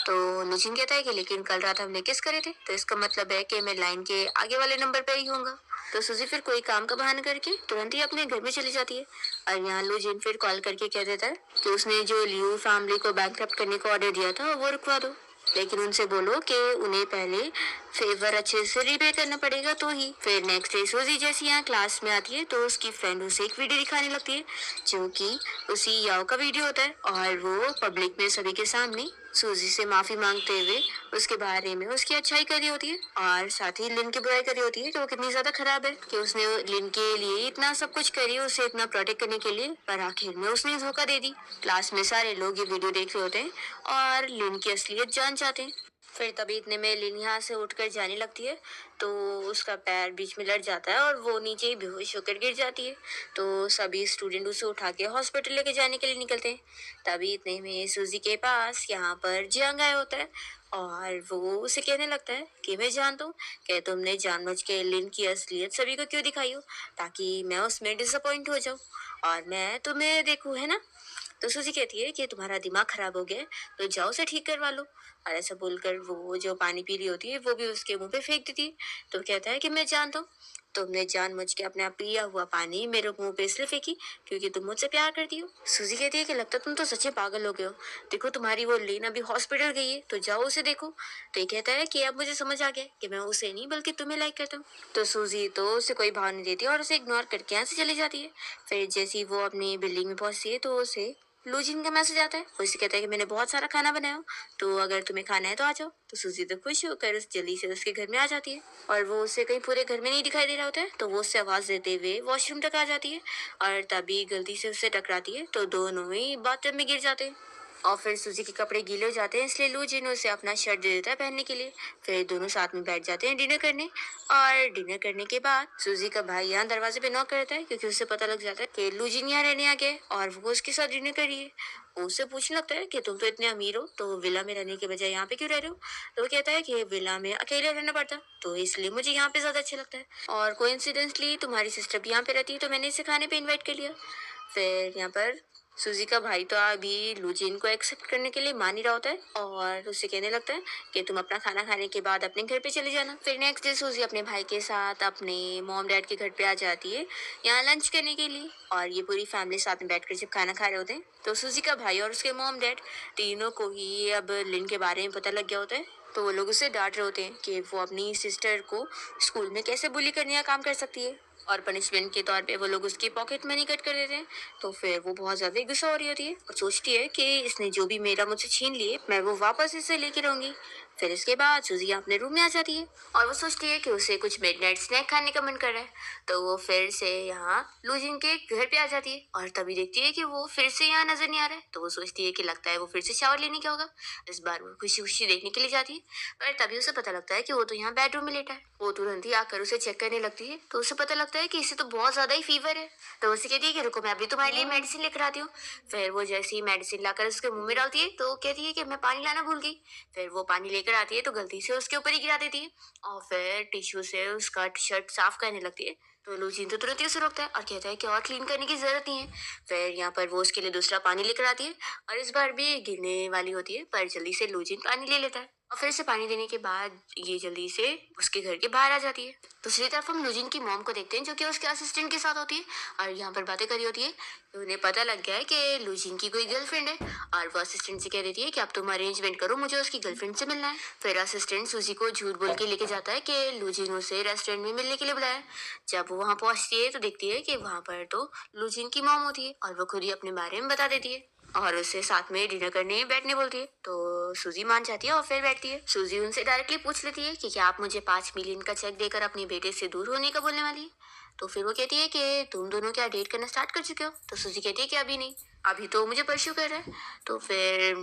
तो लुजिन कहता है कि लेकिन कल रात हमने किस करे थे, तो इसका मतलब है कि मैं लाइन के आगे वाले नंबर पर ही होऊंगा। तो सूजी फिर कोई काम का बहाना करके तुरंत ही अपने घर में चली जाती है, और यहाँ लुजिन फिर कॉल करके कह देता है कि उसने जो लियू फैमिली को बैंकक्रप्ट करने का ऑर्डर दिया था वो रुकवा दो, लेकिन उनसे बोलो कि उन्हें पहले फेवर अच्छे से रिपे करना पड़ेगा तो ही। फिर नेक्स्ट डे सूजी जैसी यहाँ क्लास में आती है तो उसकी फ्रेंड उसे एक वीडियो दिखाने लगती है जो कि उसी याओ का वीडियो होता है, और वो पब्लिक में सभी के सामने सूजी से माफी मांगते हुए उसके बारे में उसकी अच्छाई करी होती है और साथ ही लिन की बुराई करी होती है कि वो कितनी ज्यादा खराब है कि उसने लिन के लिए इतना सब कुछ करी उसे इतना प्रोटेक्ट करने के लिए, पर आखिर में उसने धोखा दे दी। क्लास में सारे लोग ये वीडियो देख रहे होते हैं और लिन की असलियत जान जाते हैं। फिर तभी इतने में लिन यहाँ से उठकर जाने लगती है तो उसका पैर बीच में लड़ जाता है और वो नीचे ही बेहोश होकर गिर जाती है। तो सभी स्टूडेंट उसे उठा के हॉस्पिटल लेके जाने के लिए निकलते हैं। तभी इतने में सूजी के पास यहाँ पर जियांग आया होता है और वो उसे कहने लगता है कि मैं जानता हूँ कि तुमने जानबूझ के लिन की असलियत सभी को क्यों दिखाई हो, ताकि मैं उसमें डिसअपॉइंट हो जाऊँ और मैं तुम्हें देखूँ, है ना। तो सूजी कहती है कि तुम्हारा दिमाग खराब हो गया है तो जाओ उसे ठीक करवा लो, और ऐसा बोलकर वो जो पानी पी रही होती है वो भी उसके मुंह पे फेंक देती है। तो कहता है कि मैं जानता हूँ तुमने जानबूझ के अपना पिया हुआ पानी मेरे मुंह पे इसलिए फेंकी क्योंकि तुम मुझसे प्यार करती हो। सूजी कहती है कि लगता तुम तो सच्चे पागल हो गए हो, देखो तुम्हारी वो लेन अभी हॉस्पिटल गई है तो जाओ उसे देखो। तो ये कहता है कि अब मुझे समझ आ गया कि मैं उसे नहीं बल्कि तुम्हें लाइक करता हूँ। तो सूजी तो उसे कोई भाव नहीं देती और उसे इग्नोर करके यहाँ से चली जाती है। फिर जैसे ही वो अपनी बिल्डिंग में पहुंचती है तो उसे लूजिन का मैसेज आता है, वो इसे कहता है कि मैंने बहुत सारा खाना बनाया हो, तो अगर तुम्हें खाना है तो आ जाओ। तो सूजी तो खुश होकर उस जल्दी से उसके घर में आ जाती है और वो उसे कहीं पूरे घर में नहीं दिखाई दे रहा होता है, तो वो उससे आवाज देते हुए वॉशरूम तक आ जाती है और तभी गलती से उससे टकराती है तो दोनों ही बाथटब में गिर जाते हैं और फिर सूजी के कपड़े गीले हो जाते हैं, इसलिए लू जिन उसे अपना शर्ट दे देता है पहनने के लिए। फिर दोनों साथ में बैठ जाते हैं डिनर करने। और डिनर करने के बाद सूजी का भाई यहाँ दरवाजे पे नॉक करता है, क्योंकि उसे पता लग जाता है कि लू जिन यहाँ रहने आ गया है और वो उसके साथ डिनर कर रही है। वो उससे पूछने लगता है कि तुम तो इतने अमीर हो, तो विला में रहने के बजाय यहाँ पे क्यों रह रहे हो? तो वो कहता है कि विला में अकेले रहना पड़ता, तो इसलिए मुझे यहाँ पे ज्यादा अच्छा लगता है। और कोइंसिडेंटली तुम्हारी सिस्टर भी यहाँ पे रहती है, तो मैंने इसे खाने पे इन्वाइट कर लिया। फिर यहाँ पर सूजी का भाई तो अभी लूजिन को एक्सेप्ट करने के लिए मान ही रहा होता है और उससे कहने लगता है कि तुम अपना खाना खाने के बाद अपने घर पे चले जाना। फिर नेक्स्ट डे सूजी अपने भाई के साथ अपने मॉम डैड के घर पे आ जाती है यहाँ लंच करने के लिए। और ये पूरी फैमिली साथ में बैठकर जब खाना खा रहे होते हैं, तो सूजी का भाई और उसके मॉम डैड तीनों को ही अब लिन के बारे में पता लग गया होता है। तो वो लोग उसे डांट रहे होते हैं कि वो अपनी सिस्टर को स्कूल में कैसे बुली करने का काम कर सकती है। और पनिशमेंट के तौर पे वो लोग उसकी पॉकेट मनी कट कर देते हैं। तो फिर वो बहुत ज्यादा गुस्सा हो रही होती है और सोचती है कि इसने जो भी मेरा मुझसे छीन लिए मैं वो वापस इसे लेके रहूंगी। फिर इसके बाद सूजी अपने रूम में आ जाती है और वो सोचती है कि उसे कुछ मिडनाइट स्नैक खाने का मन कर रहा है। तो वो फिर से यहाँ लूजिन के घर पे आ जाती है और तभी देखती है कि वो फिर से यहाँ नजर नहीं आ रहा है। तो वो सोचती है कि लगता है वो फिर से शावर लेने क्या होगा। इस बार वो खुशी खुशी देखने के लिए जाती है, पर तभी उसे पता लगता है कि वो तो यहाँ बेडरूम में लेटा है। वो तुरंत ही आकर उसे चेक करने लगती है, तो उसे पता लगता है कि इसे तो बहुत ज्यादा ही फीवर है। तो उसे कहती है कि रुको मैं अभी तुम्हारे लिए मेडिसिन लेकर आती हूँ। फिर वो जैसे ही मेडिसिन लाकर उसके मुंह में डालती है, तो वो कहती है कि मैं पानी लाना भूल गई। फिर वो पानी लेकर आती है तो गलती से उसके ऊपर ही गिरा देती है और फिर टिश्यू से उसका शर्ट साफ करने लगती है। तो लूजिन तो तुरंत ही उसे रोकता है और कहता है कि और क्लीन करने की जरूरत नहीं है। फिर यहाँ पर वो उसके लिए दूसरा पानी लेकर आती है और इस बार भी गिरने वाली होती है, पर जल्दी से लूजिन पानी ले लेता है और फिर से पानी देने के बाद ये जल्दी से उसके घर के बाहर आ जाती है। दूसरी तरफ हम लूजिन की मॉम को देखते हैं, जो कि उसके असिस्टेंट के साथ होती है और यहाँ पर बातें करी होती है। तो उन्हें पता लग गया है कि लूजिन की कोई गर्लफ्रेंड है और वो असिस्टेंट से कह देती है कि अब तुम अरेंजमेंट करो, मुझे उसकी गर्लफ्रेंड से मिलना है। फिर असिस्टेंट सूजी को झूठ बोल के लेके जाता है कि लूजिन उसे रेस्टोरेंट में मिलने के लिए बुलाया है। जब वो वहाँ पहुंचती है तो देखती है कि वहाँ पर तो लूजिन की मॉम होती है और वो खुद ही अपने बारे में बता देती है और उसे साथ में डिनर करने बैठने बोलती है। तो सूजी मान जाती है और फिर बैठती है। सूजी उनसे डायरेक्टली पूछ लेती है कि क्या आप मुझे 5 मिलियन का चेक देकर अपने बेटे से दूर होने का बोलने वाली है। तो फिर वो कहती है कि तुम दोनों क्या डेट करना स्टार्ट कर चुके हो? तो सूजी कहती है कि अभी नहीं, अभी तो मुझे परस्यू कर रहा है। तो फिर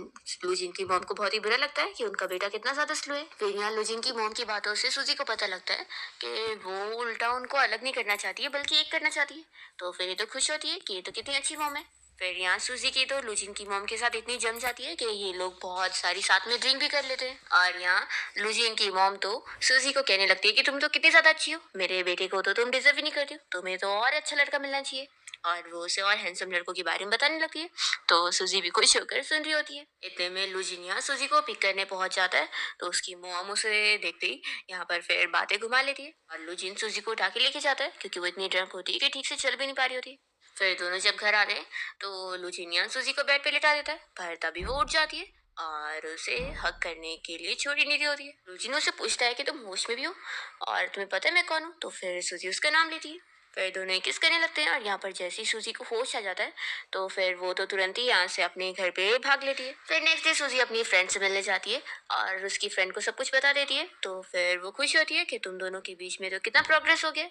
लूजिन की मॉम को बहुत ही बुरा लगता है कि उनका बेटा कितना ज्यादा स्लो है। फिर यहाँ लूजिन की मॉम की बातों से सूजी को पता लगता है कि वो उल्टा उनको अलग नहीं करना चाहती है बल्कि एक करना चाहती है। तो फिर ये तो खुश होती है कि ये तो कितनी अच्छी मॉम है। फिर यहाँ सूजी की तो लूजिन की मॉम के साथ इतनी जम जाती है कि ये लोग बहुत सारी साथ में ड्रिंक भी कर लेते हैं। और यहाँ लूजिन की मॉम तो सूजी को कहने लगती है कि तुम तो कितनी ज्यादा अच्छी हो, मेरे बेटे को तो तुम डिजर्व ही नहीं करती हो, तुम्हें तो और अच्छा लड़का मिलना चाहिए। और वो उसे और हैंडसम लड़कों के बारे में बताने लगती है। तो सूजी भी खुश होकर सुन रही होती है। इतने में लूजिन यहाँ सूजी को पिक करने पहुंच जाता है, तो उसकी मॉम उसे देखते ही यहाँ पर फिर बातें घुमा लेती है और लूजिन सूजी को उठा के लेके जाता है, क्योंकि वो इतनी ड्रंक होती है कि ठीक से चल भी नहीं पा रही होती। फिर दोनों जब घर आते हैं तो लुझिनिया सूजी को बेड पे लिटा देता है, पर तभी वो उठ जाती है और उसे हक करने के लिए छोड़ी नहीं रही होती है। लुझिनो से पूछता है कि तुम होश में भी हो और तुम्हें पता है मैं कौन हूँ? तो फिर सूजी उसका नाम लेती है। फिर दोनों किस करने लगते हैं और यहाँ पर जैसे ही सूजी को होश आ जाता है, तो फिर वो तो तुरंत ही यहाँ से अपने घर पे भाग लेती है। फिर नेक्स्ट डे सूजी अपनी फ्रेंड से मिलने जाती है और उसकी फ्रेंड को सब कुछ बता देती है। तो फिर वो खुश होती है कि तुम दोनों के बीच में तो कितना प्रोग्रेस हो गया।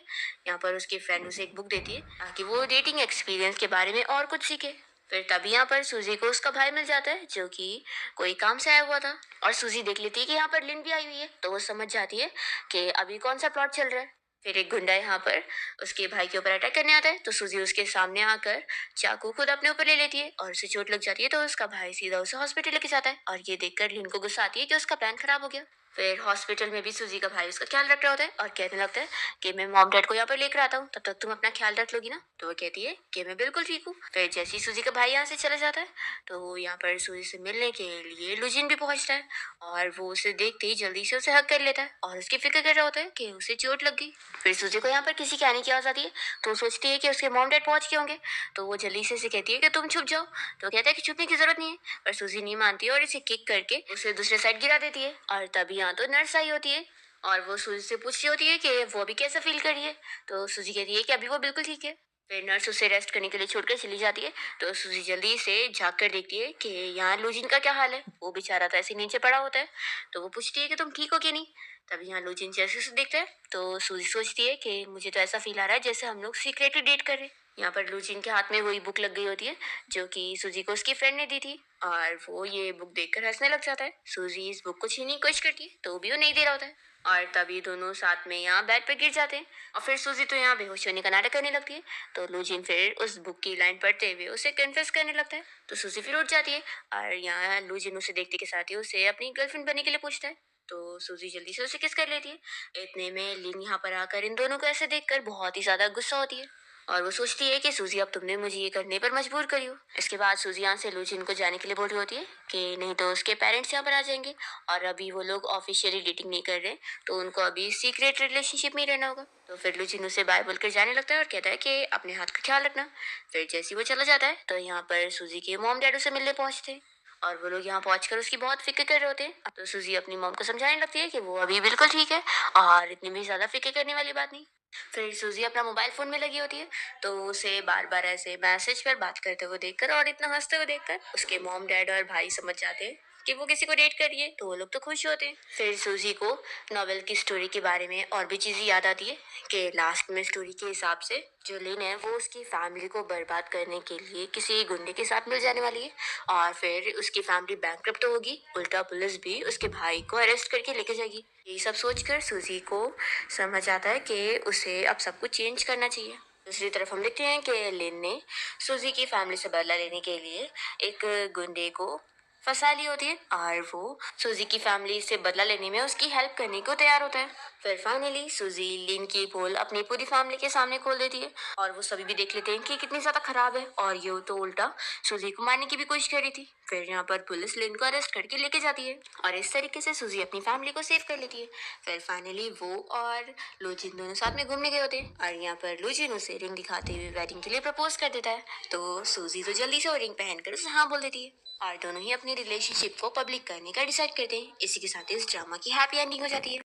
यहाँ पर उसकी फ्रेंड उसे एक बुक देती है ताकि वो डेटिंग एक्सपीरियंस के बारे में और कुछ सीखे। फिर तभी यहाँ पर सूजी को उसका भाई मिल जाता है, जो कि कोई काम से आया हुआ था। और सूजी देख लेती है कि यहाँ पर लिन भी आई हुई है, तो वो समझ जाती है कि अभी कौन सा प्लॉट चल रहा है। फिर एक गुंडा यहाँ पर उसके भाई के ऊपर अटैक करने आता है, तो सूजी उसके सामने आकर चाकू खुद अपने ऊपर ले लेती है और उसे चोट लग जाती है। तो उसका भाई सीधा उसे हॉस्पिटल लेके जाता है और ये देखकर लिन को गुस्सा आती है कि उसका प्लान खराब हो गया। फिर हॉस्पिटल में भी सूजी का भाई उसका ख्याल रख रहा होता है और कहने लगता है कि मैं मॉम डैड को यहाँ पर लेकर आता हूँ, तब तक तुम अपना ख्याल रख लोगी ना? तो वो कहती है कि मैं बिल्कुल ठीक हूँ। फिर जैसे ही सूजी का भाई यहाँ से चला जाता है, तो यहाँ पर सूजी से मिलने के लिए लुजिन भी पहुंचता है और वो उसे देखते ही जल्दी से उसे हक कर लेता है और उसकी फिक्र कर रहा होता है कि उसे चोट लग गई। फिर सूजी को यहाँ पर किसी के आने की आवाज आती है, तो वो सोचती है कि उसके मॉम डैड पहुंच गए होंगे। तो वो जल्दी से उसे कहती है कि तुम छुप जाओ। तो कहता है कि छुपने की जरूरत नहीं है, पर सूजी नहीं मानती और इसे किक करके उसे दूसरे साइड गिरा देती है। और तभी यहाँ तो नर्स आई होती है और वो सूजी से पूछ रही होती है कि वो अभी कैसा फील कर रही है। तो सूजी कहती है कि अभी वो बिल्कुल ठीक है। फिर नर्स उसे रेस्ट करने के लिए छोड़कर चली जाती है। तो सूजी जल्दी से झाँक कर देखती है कि यहाँ लूजिन का क्या हाल है। वो बेचारा तो ऐसे नीचे पड़ा होता है। तो वो पूछती है कि तुम ठीक हो कि नहीं। तभी यहाँ लूजिन जैसे उसे देखता है, तो सूजी सोचती है कि मुझे तो ऐसा फील आ रहा है जैसे हम लोग सीक्रेटली डेट कर रहे हैं। यहाँ पर लूजिन के हाथ में वही बुक लग गई होती है जो कि सूजी को उसकी फ्रेंड ने दी थी और वो ये बुक देखकर हंसने लग जाता है। सूजी इस बुक को छीनने की कोशिश करती है तो भी वो नहीं दे रहा होता है, और तभी दोनों साथ में यहाँ बेड पर गिर जाते हैं। और फिर सूजी तो यहाँ बेहोश होने का नाटक करने लगती है। तो लूजिन फिर उस बुक की लाइन पढ़ते हुए उसे कन्फेस करने लगता है। तो सूजी फिर उठ जाती है, और यहाँ लूजिन उसे देखते के साथ ही उसे अपनी गर्लफ्रेंड बनने के लिए पूछता है। तो सूजी जल्दी से उसे किस कर लेती है। इतने में लिन यहाँ पर आकर इन दोनों को ऐसे देखकर बहुत ही ज्यादा गुस्सा होती है, और वो सोचती है कि सूजी अब तुमने मुझे ये करने पर मजबूर करी हो। इसके बाद सूजी यहाँ से लूजिन को जाने के लिए बोल रही होती है कि नहीं तो उसके पेरेंट्स यहाँ पर आ जाएंगे, और अभी वो लोग ऑफिशियली डेटिंग नहीं कर रहे, तो उनको अभी सीक्रेट रिलेशनशिप में ही रहना होगा। तो फिर लूजिन उसे बाय बोलकर जाने लगता है और कहता है कि अपने हाथ का ख्याल रखना। फिर जैसे ही वो चला जाता है तो यहाँ पर सूजी के मॉम डैड उसे मिलने पहुंचते हैं, और वो लोग यहाँ पहुंचकर उसकी बहुत फिक्र कर रहे होते हैं। तो सूजी अपनी मॉम को समझाने लगती है कि वो अभी बिल्कुल ठीक है, और इतनी भी ज्यादा फिक्र करने वाली बात नहीं। फिर सूजी अपना मोबाइल फोन में लगी होती है, तो उसे बार बार ऐसे मैसेज पर बात करते हुए देखकर और इतना हंसते हुए देखकर उसके मॉम डैड और भाई समझ जाते हैं कि वो किसी को डेट कर रही है, तो वो लोग तो खुश होते हैं। फिर सूजी को नॉवेल की स्टोरी के बारे में और भी चीजें याद आती है कि लास्ट में स्टोरी के हिसाब से जो लिन है वो उसकी फैमिली को बर्बाद करने के लिए किसी गुंडे के साथ मिल जाने वाली है, और फिर उसकी फैमिली बैंकक्रप्ट होगी, उल्टा पुलिस भी उसके भाई को अरेस्ट करके लेके जाएगी। यही सब सोचकर सूजी को समझ आता है कि उसे अब सब कुछ चेंज करना चाहिए। दूसरी तरफ हम देखते हैं कि लिन ने सूजी की फैमिली से बदला लेने के लिए एक गुंडे को फंसा ली होती है, और वो सूजी की फैमिली से बदला लेने में उसकी हेल्प करने को तैयार होता है। फिर फाइनली सूजी लिन की पोल अपनी पूरी फैमिली के सामने खोल देती है, और वो सभी भी देख लेते हैं कि कितनी ज्यादा खराब है, और ये तो उल्टा सूजी को मारने की भी कोशिश कर रही थी। फिर यहाँ पर पुलिस लिन को अरेस्ट करके लेके जाती है, और इस तरीके से सूजी अपनी फैमिली को सेव कर लेती है। फिर फाइनली वो और लूजिन दोनों साथ में घूमने गए होते हैं, और यहाँ पर लूजिन उसे रिंग दिखाते हुए वेडिंग के लिए प्रपोज कर देता है। तो सूजी तो जल्दी से वो रिंग पहनकर उसे हाँ बोल देती है, और दोनों ही अपनी रिलेशनशिप को पब्लिक करने का डिसाइड करते हैं। इसी के साथ इस ड्रामा की हैप्पी एंडिंग हो जाती है।